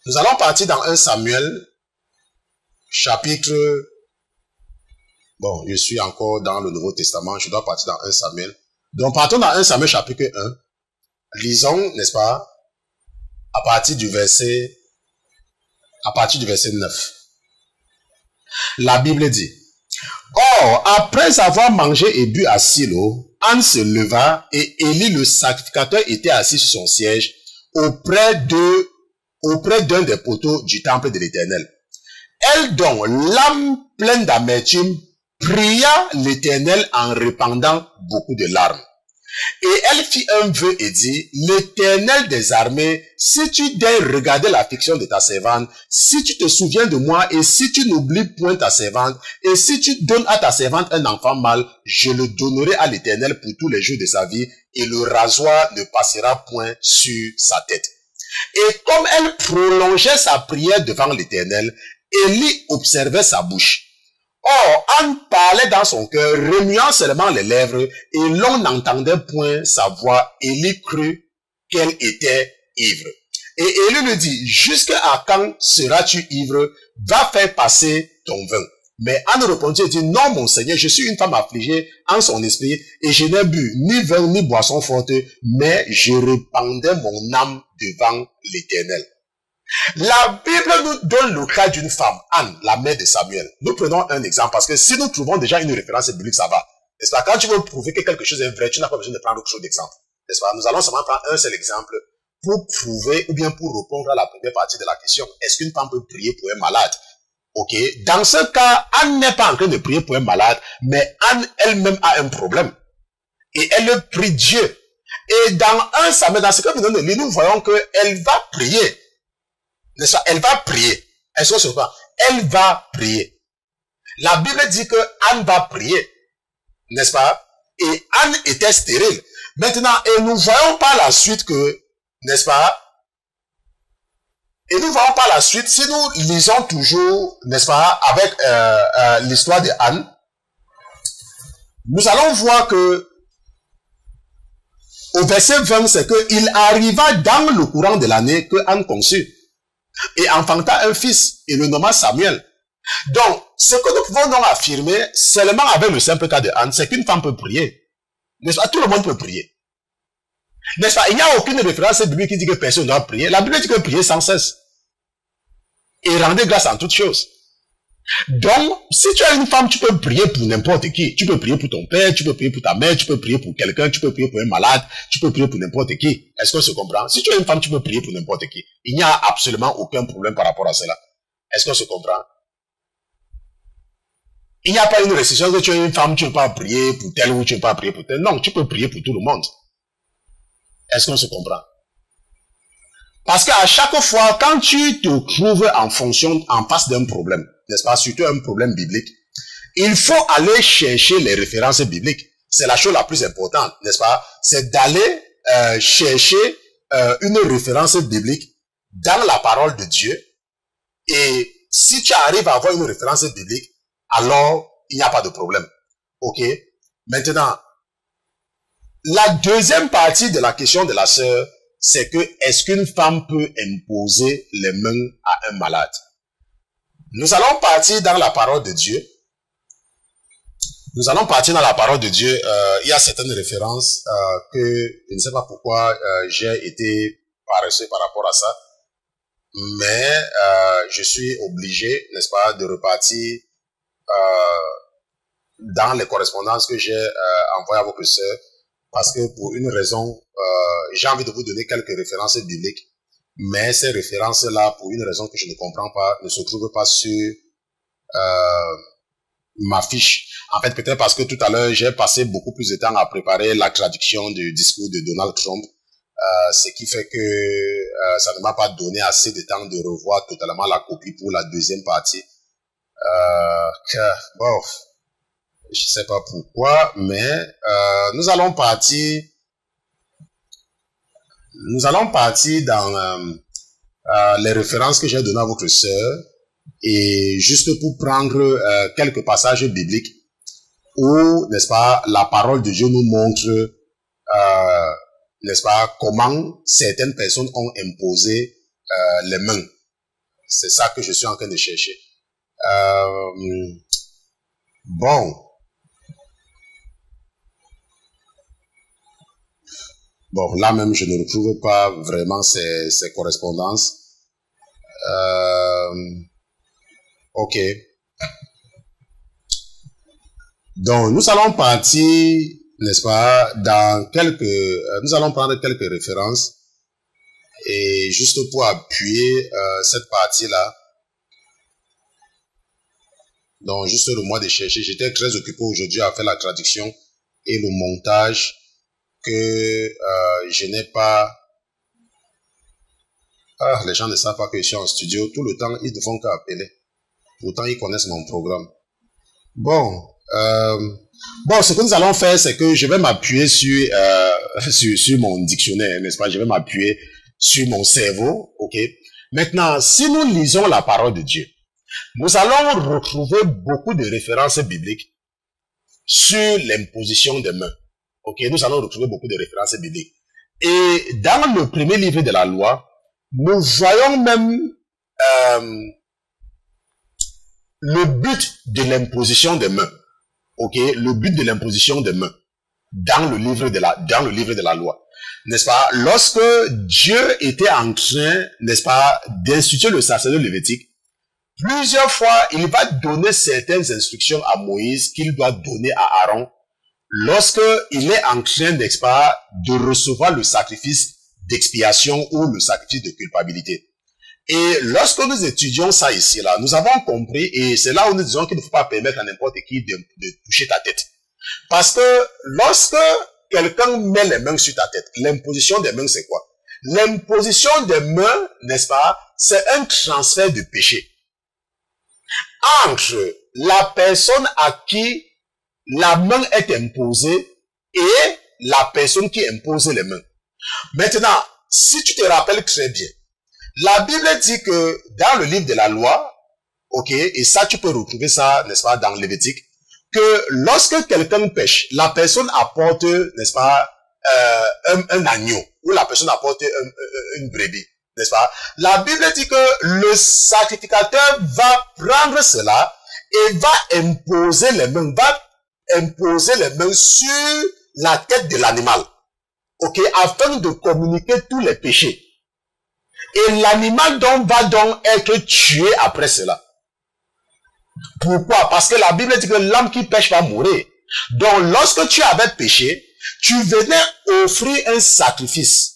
Nous allons partir dans 1 Samuel, chapitre... Bon, je suis encore dans le Nouveau Testament, je dois partir dans 1 Samuel. Donc, partons dans 1 Samuel, chapitre 1. Lisons, n'est-ce pas, à partir du verset 9. La Bible dit, « Or, après avoir mangé et bu à Silo, Anne se leva et Élie le sacrificateur était assis sur son siège auprès d'un des poteaux du temple de l'Éternel. Elle donc, l'âme pleine d'amertume, pria l'Éternel en répandant beaucoup de larmes. Et elle fit un vœu et dit, l'Éternel des armées, si tu daignes regarder l'affliction de ta servante, si tu te souviens de moi et si tu n'oublies point ta servante, et si tu donnes à ta servante un enfant mâle, je le donnerai à l'Éternel pour tous les jours de sa vie, et le rasoir ne passera point sur sa tête. Et comme elle prolongeait sa prière devant l'Éternel, Élie observait sa bouche. Or, Anne parlait dans son cœur, remuant seulement les lèvres, et l'on n'entendait point sa voix. Élie crut qu'elle était ivre. Et Élie lui dit, jusqu'à quand seras-tu ivre? Va faire passer ton vin. Mais Anne répondit et dit, non, mon Seigneur, je suis une femme affligée en son esprit, et je n'ai bu ni vin ni boisson forte, mais je répandais mon âme devant l'Éternel. La Bible nous donne le cas d'une femme, Anne, la mère de Samuel. Nous prenons un exemple parce que si nous trouvons déjà une référence biblique, ça va. N'est-ce pas? Quand tu veux prouver que quelque chose est vrai, tu n'as pas besoin de prendre autre chose d'exemple. N'est-ce pas? Nous allons seulement prendre un seul exemple pour prouver ou bien pour répondre à la première partie de la question. Est-ce qu'une femme peut prier pour un malade? Ok. Dans ce cas, Anne n'est pas en train de prier pour un malade, mais Anne elle-même a un problème. Et elle prie Dieu. Et dans 1 Samuel, dans ce que nous venons de lire, nous voyons qu'elle va prier. N'est-ce pas? Elle va prier. Est-ce que c'est pas? Elle va prier. La Bible dit que Anne va prier. N'est-ce pas? Et Anne était stérile. Maintenant, et nous voyons par la suite que, n'est-ce pas? Et nous voyons par la suite, si nous lisons toujours, n'est-ce pas, avec l'histoire de Anne, nous allons voir que au verset 20, c'est qu'il arriva dans le courant de l'année que Anne conçut et enfanta un fils et le nomma Samuel. Donc, ce que nous pouvons donc affirmer seulement avec le simple cas de Anne, c'est qu'une femme peut prier. N'est-ce pas? Tout le monde peut prier. N'est-ce pas? Il n'y a aucune référence biblique qui dit que personne ne doit prier. La Bible dit que prier sans cesse. Et rendez grâce en toutes choses. Donc, si tu as une femme, tu peux prier pour n'importe qui. Tu peux prier pour ton père, tu peux prier pour ta mère, tu peux prier pour quelqu'un, tu peux prier pour un malade, tu peux prier pour n'importe qui. Est-ce qu'on se comprend? Si tu as une femme, tu peux prier pour n'importe qui. Il n'y a absolument aucun problème par rapport à cela. Est-ce qu'on se comprend? Il n'y a pas une restriction que tu as une femme, tu ne peux pas prier pour telle ou tu ne peux pas prier pour telle. Non, tu peux prier pour tout le monde. Est-ce qu'on se comprend? Parce qu'à chaque fois, quand tu te trouves en face d'un problème, n'est-ce pas, surtout un problème biblique, il faut aller chercher les références bibliques. C'est la chose la plus importante, n'est-ce pas? C'est d'aller chercher une référence biblique dans la parole de Dieu. Et si tu arrives à avoir une référence biblique, alors il n'y a pas de problème. Ok? Maintenant, la deuxième partie de la question de la sœur, c'est que est-ce qu'une femme peut imposer les mains à un malade? Nous allons partir dans la parole de Dieu. Nous allons partir dans la parole de Dieu. Il y a certaines références que je ne sais pas pourquoi j'ai été paresseux par rapport à ça. Mais je suis obligé, n'est-ce pas, de repartir dans les correspondances que j'ai envoyées à votre sœur. Parce que pour une raison, j'ai envie de vous donner quelques références bibliques, mais ces références-là, pour une raison que je ne comprends pas, ne se trouvent pas sur ma fiche. En fait, peut-être parce que tout à l'heure, j'ai passé beaucoup plus de temps à préparer la traduction du discours de Donald Trump, ce qui fait que ça ne m'a pas donné assez de temps de revoir totalement la copie pour la deuxième partie. Bon, je sais pas pourquoi, mais nous allons partir dans les références que j'ai données à votre sœur, et juste pour prendre quelques passages bibliques où, n'est-ce pas, la parole de Dieu nous montre, n'est-ce pas, comment certaines personnes ont imposé les mains. C'est ça que je suis en train de chercher. Bon, là même, je ne retrouve pas vraiment ces correspondances. Ok. Donc, nous allons partir, n'est-ce pas, dans nous allons prendre quelques références, et juste pour appuyer cette partie-là. Donc, juste le mois de chercher. J'étais très occupé aujourd'hui à faire la traduction et le montage que je n'ai pas... Ah, les gens ne savent pas que je suis en studio. Tout le temps, ils ne font qu'appeler. Pourtant, ils connaissent mon programme. Bon, ce que nous allons faire, c'est que je vais m'appuyer sur mon dictionnaire, n'est-ce pas? Je vais m'appuyer sur mon cerveau, ok? Maintenant, si nous lisons la parole de Dieu, nous allons retrouver beaucoup de références bibliques sur l'imposition des mains. Ok, nous allons retrouver beaucoup de références bibliques. Et dans le premier livre de la loi, nous voyons même le but de l'imposition des mains. Ok, le but de l'imposition des mains dans le livre de la loi. N'est-ce pas? Lorsque Dieu était en train, n'est-ce pas, d'instituer le sacerdoce lévitique, plusieurs fois, il va donner certaines instructions à Moïse qu'il doit donner à Aaron lorsque il est en train, n'est-ce pas, de recevoir le sacrifice d'expiation ou le sacrifice de culpabilité. Et lorsque nous étudions ça ici, là, nous avons compris, et c'est là où nous disons qu'il ne faut pas permettre à n'importe qui de toucher ta tête. Parce que lorsque quelqu'un met les mains sur ta tête, l'imposition des mains, c'est quoi? L'imposition des mains, n'est-ce pas, c'est un transfert de péché entre la personne à qui la main est imposée et la personne qui impose les mains. Maintenant, si tu te rappelles très bien, la Bible dit que dans le livre de la loi, ok, et ça tu peux retrouver ça, n'est-ce pas, dans Lévitique, que lorsque quelqu'un pêche, la personne apporte, n'est-ce pas, un agneau, ou la personne apporte une brebis, n'est-ce pas? La Bible dit que le sacrificateur va prendre cela et va imposer les mains sur la tête de l'animal, ok, afin de communiquer tous les péchés. Et l'animal va donc être tué après cela. Pourquoi? Parce que la Bible dit que l'homme qui pêche va mourir. Donc, lorsque tu avais péché, tu venais offrir un sacrifice.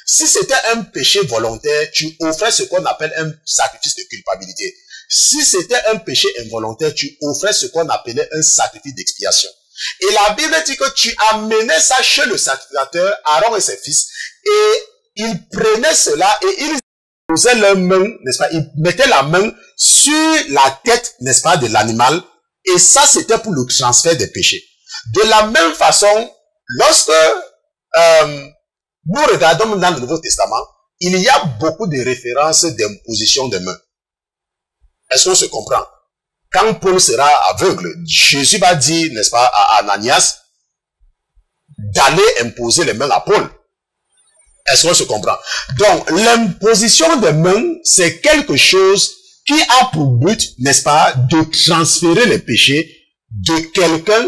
Si c'était un péché volontaire, tu offrais ce qu'on appelle un sacrifice de culpabilité. Si c'était un péché involontaire, tu offrais ce qu'on appelait un sacrifice d'expiation. Et la Bible dit que tu amenais ça chez le sacrificateur, Aaron et ses fils, et ils prenaient cela et ils posaient leurs mains, n'est-ce pas, ils mettaient la main sur la tête, n'est-ce pas, de l'animal, et ça c'était pour le transfert des péchés. De la même façon, lorsque nous regardons dans le Nouveau Testament, il y a beaucoup de références d'imposition de mains. Est-ce qu'on se comprend? Quand Paul sera aveugle, Jésus va dire, n'est-ce pas, à Ananias, d'aller imposer les mains à Paul. Est-ce qu'on se comprend? Donc, l'imposition des mains, c'est quelque chose qui a pour but, n'est-ce pas, de transférer les péchés de quelqu'un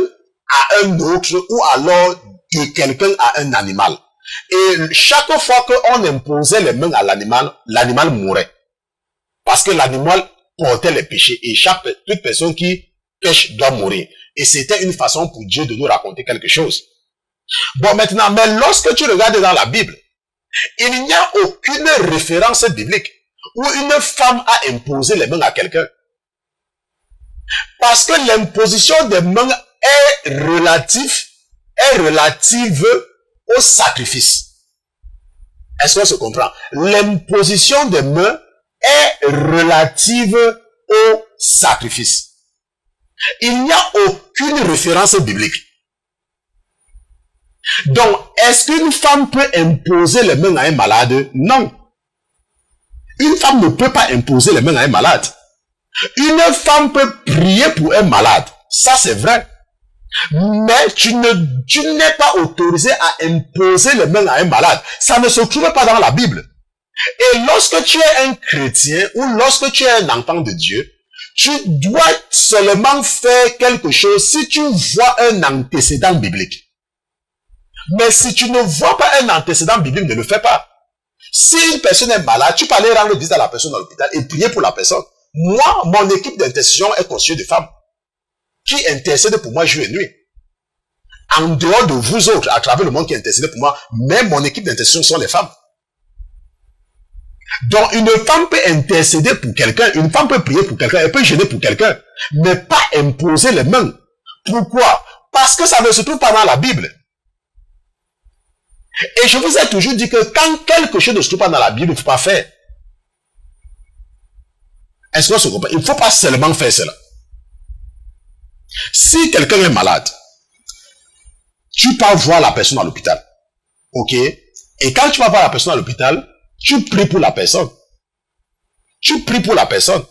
à un autre ou alors de quelqu'un à un animal. Et chaque fois qu'on imposait les mains à l'animal, l'animal mourait. Parce que l'animal portait les péchés et toute personne qui pêche doit mourir. Et c'était une façon pour Dieu de nous raconter quelque chose. Bon, maintenant, mais lorsque tu regardes dans la Bible, il n'y a aucune référence biblique où une femme a imposé les mains à quelqu'un. Parce que l'imposition des mains est relative au sacrifice. Est-ce qu'on se comprend? L'imposition des mains est relative au sacrifice. Il n'y a aucune référence biblique. Donc, est-ce qu'une femme peut imposer les mains à un malade? Non. Une femme ne peut pas imposer les mains à un malade. Une femme peut prier pour un malade. Ça, c'est vrai. Mais tu n'es pas autorisé à imposer les mains à un malade. Ça ne se trouve pas dans la Bible. Et lorsque tu es un chrétien ou lorsque tu es un enfant de Dieu, tu dois seulement faire quelque chose si tu vois un antécédent biblique. Mais si tu ne vois pas un antécédent biblique, ne le fais pas. Si une personne est malade, tu peux aller rendre visite à la personne à l'hôpital et prier pour la personne. Moi, mon équipe d'intercession est constituée de femmes qui intercèdent pour moi jour et nuit. En dehors de vous autres, à travers le monde qui intercèdent pour moi, même mon équipe d'intercession sont les femmes. Donc, une femme peut intercéder pour quelqu'un, une femme peut prier pour quelqu'un, elle peut gêner pour quelqu'un, mais pas imposer les mains. Pourquoi? Parce que ça ne se trouve pas dans la Bible. Et je vous ai toujours dit que quand quelque chose ne se trouve pas dans la Bible, il ne faut pas faire. Est-ce qu'on se comprend? Il ne faut pas seulement faire cela. Si quelqu'un est malade, tu peux voir la personne à l'hôpital. Ok? Et quand tu vas voir la personne à l'hôpital, tu pries pour la personne. Tu pries pour la personne.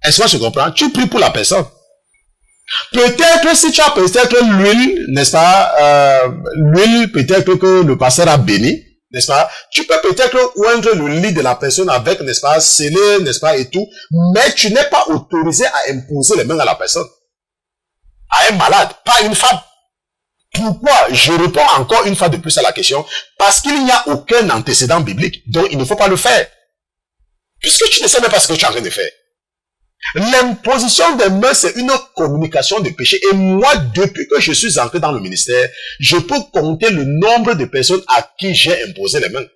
Est-ce qu'on se comprend? Tu pries pour la personne. Peut-être si tu as peut-être l'huile, n'est-ce pas, l'huile peut-être que le pasteur a béni, n'est-ce pas, tu peux peut-être oindre le lit de la personne avec, n'est-ce pas, sceller, n'est-ce pas, et tout, mais tu n'es pas autorisé à imposer les mains à la personne, à un malade, pas une femme. Pourquoi? Je réponds encore une fois de plus à la question, parce qu'il n'y a aucun antécédent biblique, donc il ne faut pas le faire. Puisque tu ne sais même pas ce que tu es en train de faire. L'imposition des mains, c'est une communication de péché. Et moi, depuis que je suis entré dans le ministère, je peux compter le nombre de personnes à qui j'ai imposé les mains.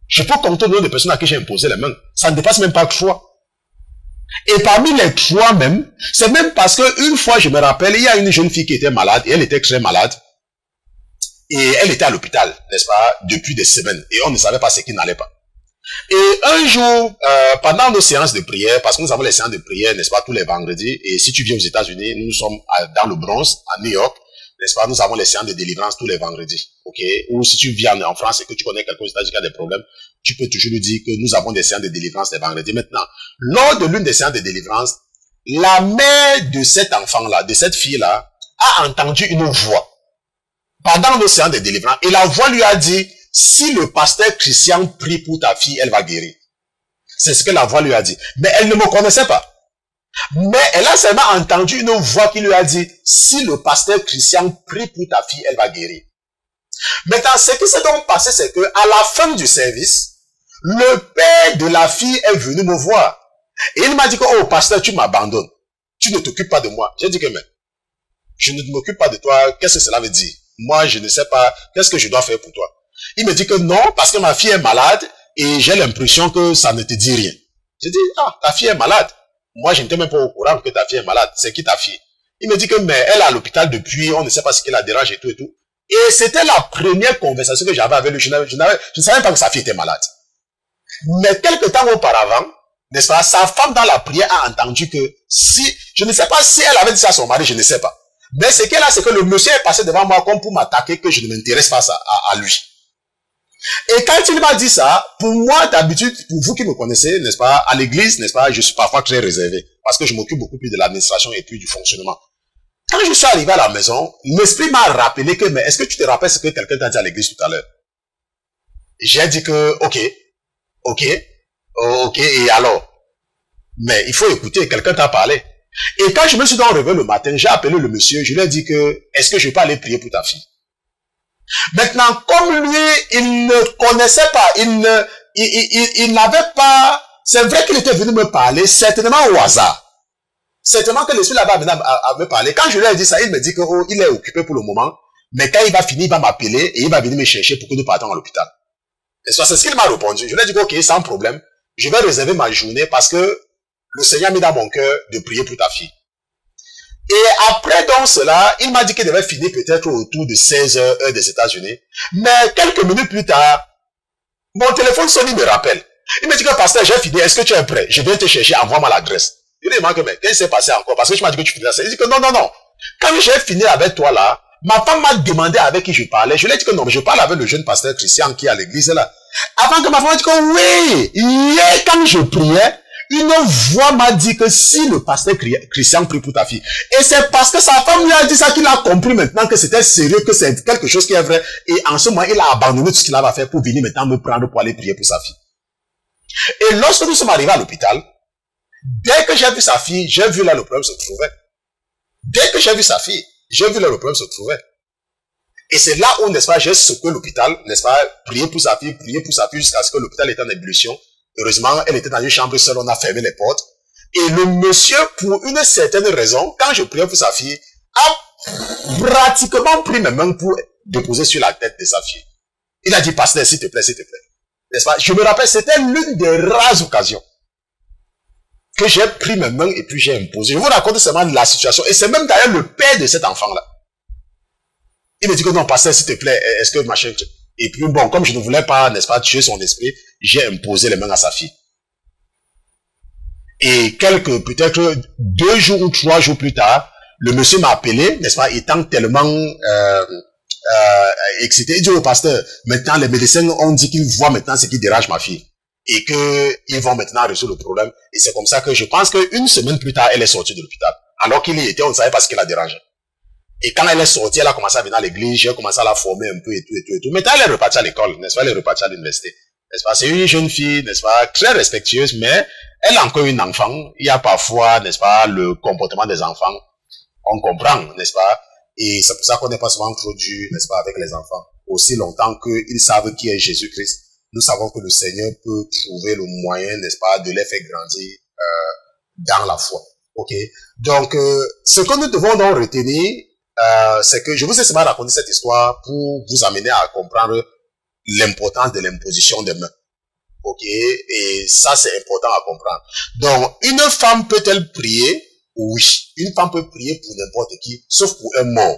Je peux compter le nombre de personnes à qui j'ai imposé les mains. Ça ne dépasse même pas 3. Et parmi les 3 même, c'est même parce que une fois, je me rappelle, il y a une jeune fille qui était malade, et elle était très malade. Et elle était à l'hôpital, n'est-ce pas, depuis des semaines. Et on ne savait pas ce qui n'allait pas. Et un jour, pendant nos séances de prière, parce que nous avons les séances de prière, n'est-ce pas, tous les vendredis, et si tu viens aux États-Unis, nous sommes dans le Bronx, à New York, n'est-ce pas, nous avons les séances de délivrance tous les vendredis, ok? Ou si tu viens en France et que tu connais quelqu'un aux États-Unis qui a des problèmes, tu peux toujours lui dire que nous avons des séances de délivrance les vendredis. Maintenant, lors de l'une des séances de délivrance, la mère de cet enfant-là, de cette fille-là, a entendu une voix pendant nos séances de délivrance, et la voix lui a dit, si le pasteur Christian prie pour ta fille, elle va guérir. C'est ce que la voix lui a dit. Mais elle ne me connaissait pas. Mais elle a seulement entendu une voix qui lui a dit, si le pasteur Christian prie pour ta fille, elle va guérir. Maintenant, ce qui s'est donc passé, c'est que à la fin du service, Le père de la fille est venu me voir. Et il m'a dit que, oh, pasteur, tu m'abandonnes. Tu ne t'occupes pas de moi. J'ai dit que, mais, je ne m'occupe pas de toi. Qu'est-ce que cela veut dire? Moi, je ne sais pas. Qu'est-ce que je dois faire pour toi? Il me dit que non, parce que ma fille est malade et j'ai l'impression que ça ne te dit rien. J'ai dit, ah, ta fille est malade. Moi, je n'étais même pas au courant que ta fille est malade. C'est qui ta fille? Il me dit que, mais elle est à l'hôpital depuis, on ne sait pas ce qui la dérange et tout et tout. Et c'était la première conversation que j'avais avec lui. Je ne savais pas que sa fille était malade. Mais quelque temps auparavant, n'est-ce pas, sa femme dans la prière a entendu que si, je ne sais pas si elle avait dit ça à son mari, je ne sais pas. Mais ce qu'elle a, c'est que le monsieur est passé devant moi comme pour m'attaquer, que je ne m'intéresse pas à lui. Et quand il m'a dit ça, pour moi, d'habitude, pour vous qui me connaissez, n'est-ce pas, à l'église, n'est-ce pas, je suis parfois très réservé. Parce que je m'occupe beaucoup plus de l'administration et puis du fonctionnement. Quand je suis arrivé à la maison, l'esprit m'a rappelé que, mais est-ce que tu te rappelles ce que quelqu'un t'a dit à l'église tout à l'heure? J'ai dit que, ok, et alors? Mais il faut écouter, quelqu'un t'a parlé. Et quand je me suis donc réveillé le matin, j'ai appelé le monsieur, je lui ai dit que, est-ce que je peux aller prier pour ta fille? Maintenant, comme lui, il ne connaissait pas, il n'avait pas, c'est vrai qu'il était venu me parler, certainement au hasard. Certainement que l'esprit là-bas à me parler. Quand je lui ai dit ça, il me dit que, oh, il est occupé pour le moment, mais quand il va finir, il va m'appeler et il va venir me chercher pour que nous partons à l'hôpital. Et ça, c'est ce qu'il m'a répondu. Je lui ai dit, ok, sans problème, je vais réserver ma journée parce que le Seigneur a mis dans mon cœur de prier pour ta fille. Et après donc cela, il m'a dit qu'il devait finir peut-être autour de 16h, heure des États-Unis. Mais quelques minutes plus tard, mon téléphone sonne, il me rappelle. Il me dit que pasteur, j'ai fini, est-ce que tu es prêt? Je viens te chercher, envoie-moi l'adresse. Je lui demande que, mais qu'est-ce qui s'est passé encore? Parce que tu m'as dit que tu finis ça. Il dit que non. Quand j'ai fini avec toi là, ma femme m'a demandé avec qui je parlais. Je lui ai dit que non, mais je parle avec le jeune pasteur Christian qui est à l'église là. Avant que ma femme m'a dit que oui, hier quand je priais, une voix m'a dit que si le pasteur Christian prie pour ta fille. Et c'est parce que sa femme lui a dit ça qu'il a compris maintenant que c'était sérieux, que c'est quelque chose qui est vrai. Et en ce moment, il a abandonné tout ce qu'il avait fait pour venir maintenant me prendre pour aller prier pour sa fille. Et lorsque nous sommes arrivés à l'hôpital, dès que j'ai vu sa fille, j'ai vu là le problème se trouvait. Dès que j'ai vu sa fille, j'ai vu là le problème se trouvait. Et c'est là où, n'est-ce pas, j'ai secoué l'hôpital, n'est-ce pas, prier pour sa fille jusqu'à ce que l'hôpital était en ébullition. Heureusement, elle était dans une chambre seule, on a fermé les portes. Et le monsieur, pour une certaine raison, quand je priais pour sa fille, a pratiquement pris mes mains pour déposer sur la tête de sa fille. Il a dit, pasteur, s'il te plaît. N'est-ce pas? Je me rappelle, c'était l'une des rares occasions que j'ai pris mes mains et puis j'ai imposé. Je vous raconte seulement la situation. Et c'est même d'ailleurs le père de cet enfant-là. Il me dit que non, pasteur, s'il te plaît, est-ce que machin... Et puis bon, comme je ne voulais pas, n'est-ce pas, tuer son esprit, j'ai imposé les mains à sa fille. Et peut-être 2 jours ou 3 jours plus tard, le monsieur m'a appelé, n'est-ce pas, étant tellement excité. Il dit au pasteur, maintenant les médecins ont dit qu'ils voient maintenant ce qui dérange ma fille. Et qu'ils vont maintenant résoudre le problème. Et c'est comme ça que je pense qu'une semaine plus tard, elle est sortie de l'hôpital. Alors qu'il y était, on ne savait pas ce qui la dérangeait. Et quand elle est sortie, elle a commencé à venir à l'église, j'ai commencé à la former un peu et tout. Maintenant, elle est repartie à l'école, n'est-ce pas? Elle est repartie à l'université. N'est-ce pas? C'est une jeune fille, n'est-ce pas? Très respectueuse, mais elle a encore une enfant. Il y a parfois, n'est-ce pas, le comportement des enfants. On comprend, n'est-ce pas? Et c'est pour ça qu'on n'est pas souvent trop dur, n'est-ce pas, avec les enfants. Aussi longtemps qu'ils savent qui est Jésus-Christ, nous savons que le Seigneur peut trouver le moyen, n'est-ce pas, de les faire grandir dans la foi. Ok? Donc, ce que nous devons donc retenir, c'est que je vous ai seulement raconté cette histoire pour vous amener à comprendre l'importance de l'imposition des mains. Ok? Et ça, c'est important à comprendre. Donc, une femme peut-elle prier? Oui. Une femme peut prier pour n'importe qui, sauf pour un mort.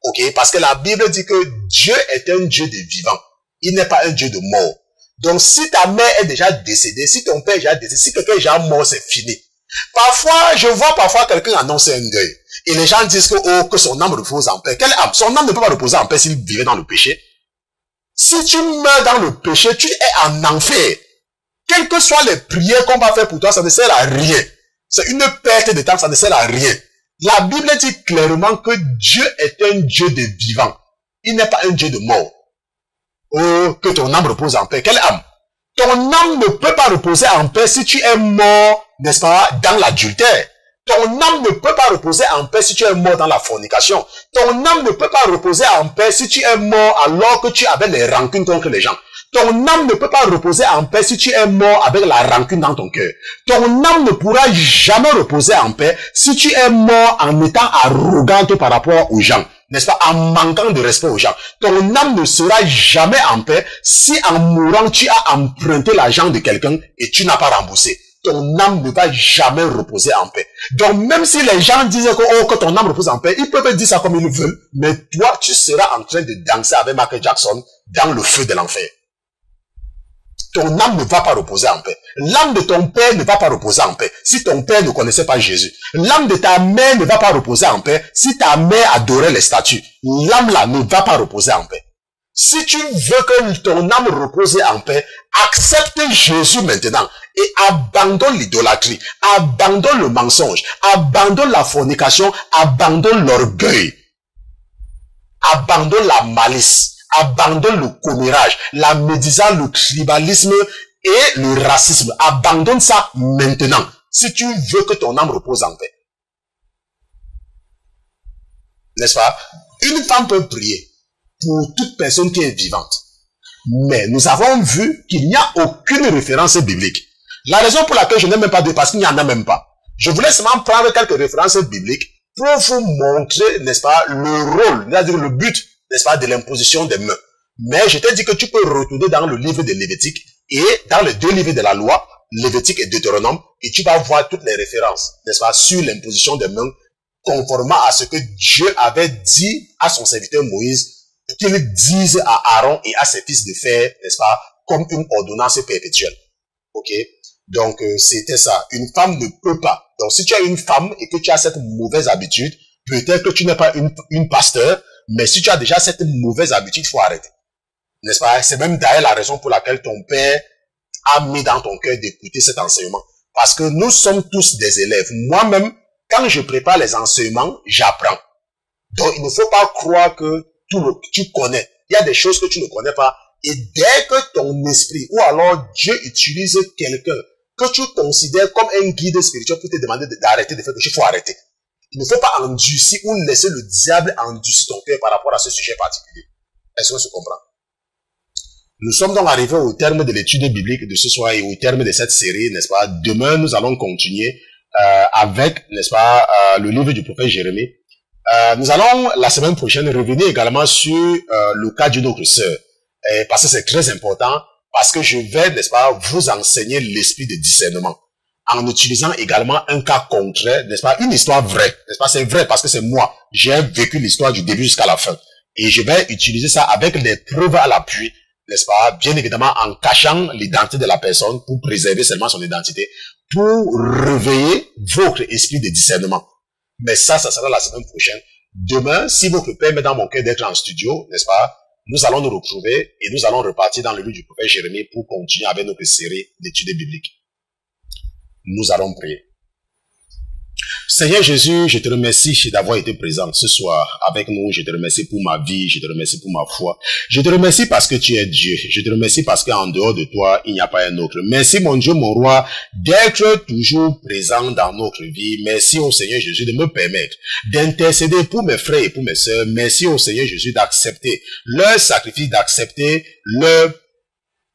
Ok? Parce que la Bible dit que Dieu est un Dieu de vivants. Il n'est pas un Dieu de mort. Donc, si ta mère est déjà décédée, si ton père est déjà décédé, si quelqu'un est déjà mort, c'est fini. Parfois, je vois parfois quelqu'un annoncer un deuil. Et les gens disent que, oh, que son âme repose en paix. Quelle âme? Son âme ne peut pas reposer en paix s'il vivait dans le péché. Si tu meurs dans le péché, tu es en enfer. Quelles que soient les prières qu'on va faire pour toi, ça ne sert à rien. C'est une perte de temps, ça ne sert à rien. La Bible dit clairement que Dieu est un Dieu de vivants. Il n'est pas un Dieu de mort. Oh, que ton âme repose en paix. Quelle âme? Ton âme ne peut pas reposer en paix si tu es mort, n'est-ce pas, dans l'adultère. Ton âme ne peut pas reposer en paix si tu es mort dans la fornication. Ton âme ne peut pas reposer en paix si tu es mort alors que tu avais les rancunes contre les gens. Ton âme ne peut pas reposer en paix si tu es mort avec la rancune dans ton cœur. Ton âme ne pourra jamais reposer en paix si tu es mort en étant arrogante par rapport aux gens. N'est-ce pas? En manquant de respect aux gens. Ton âme ne sera jamais en paix si en mourant tu as emprunté l'argent de quelqu'un et tu n'as pas remboursé. Ton âme ne va jamais reposer en paix. Donc même si les gens disent que ton âme repose en paix, ils peuvent dire ça comme ils veulent, mais toi tu seras en train de danser avec Michael Jackson dans le feu de l'enfer. Ton âme ne va pas reposer en paix. L'âme de ton père ne va pas reposer en paix si ton père ne connaissait pas Jésus. L'âme de ta mère ne va pas reposer en paix si ta mère adorait les statues. L'âme là ne va pas reposer en paix. Si tu veux que ton âme repose en paix, accepte Jésus maintenant et abandonne l'idolâtrie, abandonne le mensonge, abandonne la fornication, abandonne l'orgueil, abandonne la malice. Abandonne le commérage, la médisance, le tribalisme et le racisme. Abandonne ça maintenant. Si tu veux que ton âme repose en paix. N'est-ce pas? Une femme peut prier pour toute personne qui est vivante. Mais nous avons vu qu'il n'y a aucune référence biblique. La raison pour laquelle je n'aime même pas de parce qu'il n'y en a même pas. Je voulais seulement prendre quelques références bibliques pour vous montrer, n'est-ce pas, le rôle, c'est-à-dire le but, n'est-ce pas, de l'imposition des mains. Mais je t'ai dit que tu peux retourner dans le livre de Lévitique et dans les deux livres de la loi, Lévitique et Deutéronome, et tu vas voir toutes les références, n'est-ce pas, sur l'imposition des mains, conformément à ce que Dieu avait dit à son serviteur Moïse, qu'il dise à Aaron et à ses fils de faire, n'est-ce pas, comme une ordonnance perpétuelle. Ok? Donc, c'était ça. Une femme ne peut pas. Donc, si tu as une femme et que tu as cette mauvaise habitude, peut-être que tu n'es pas une pasteur, mais si tu as déjà cette mauvaise habitude, il faut arrêter. N'est-ce pas? C'est même d'ailleurs la raison pour laquelle ton père a mis dans ton cœur d'écouter cet enseignement. Parce que nous sommes tous des élèves. Moi-même, quand je prépare les enseignements, j'apprends. Donc, il ne faut pas croire que tu connais. Il y a des choses que tu ne connais pas. Et dès que ton esprit, ou alors Dieu utilise quelqu'un que tu considères comme un guide spirituel pour te demander d'arrêter de faire quelque chose, il faut arrêter. Il ne faut pas endurcir ou laisser le diable endurcir ton cœur par rapport à ce sujet particulier. Est-ce qu'on se comprend? Nous sommes donc arrivés au terme de l'étude biblique de ce soir et au terme de cette série, n'est-ce pas? Demain, nous allons continuer avec, n'est-ce pas, le livre du prophète Jérémie. Nous allons, la semaine prochaine, revenir également sur le cas d'une autre sœur. Parce que c'est très important, parce que je vais, n'est-ce pas, vous enseigner l'esprit de discernement. En utilisant également un cas concret, n'est-ce pas, une histoire vraie, n'est-ce pas, c'est vrai parce que c'est moi. J'ai vécu l'histoire du début jusqu'à la fin. Et je vais utiliser ça avec des preuves à l'appui, n'est-ce pas, bien évidemment en cachant l'identité de la personne pour préserver seulement son identité, pour réveiller votre esprit de discernement. Mais ça sera la semaine prochaine. Demain, si votre père met dans mon cœur d'être en studio, n'est-ce pas, nous allons nous retrouver et nous allons repartir dans le livre du prophète Jérémie pour continuer avec notre série d'études bibliques. Nous allons prier. Seigneur Jésus, je te remercie d'avoir été présent ce soir avec nous. Je te remercie pour ma vie, je te remercie pour ma foi. Je te remercie parce que tu es Dieu. Je te remercie parce qu'en dehors de toi, il n'y a pas un autre. Merci mon Dieu, mon roi, d'être toujours présent dans notre vie. Merci au Seigneur Jésus de me permettre d'intercéder pour mes frères et pour mes sœurs. Merci au Seigneur Jésus d'accepter leur sacrifice, d'accepter leur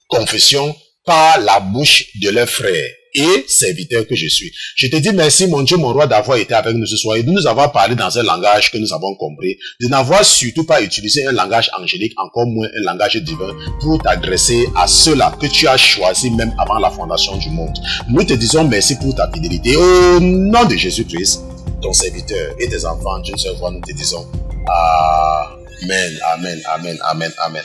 confession par la bouche de leurs frères et serviteur que je suis. Je te dis merci mon Dieu, mon roi, d'avoir été avec nous ce soir et de nous avoir parlé dans un langage que nous avons compris, de n'avoir surtout pas utilisé un langage angélique, encore moins un langage divin pour t'adresser à ceux-là que tu as choisis même avant la fondation du monde. Nous te disons merci pour ta fidélité. Au nom de Jésus-Christ, ton serviteur et tes enfants d'une seule voix, nous te disons Amen, Amen, Amen, Amen, Amen.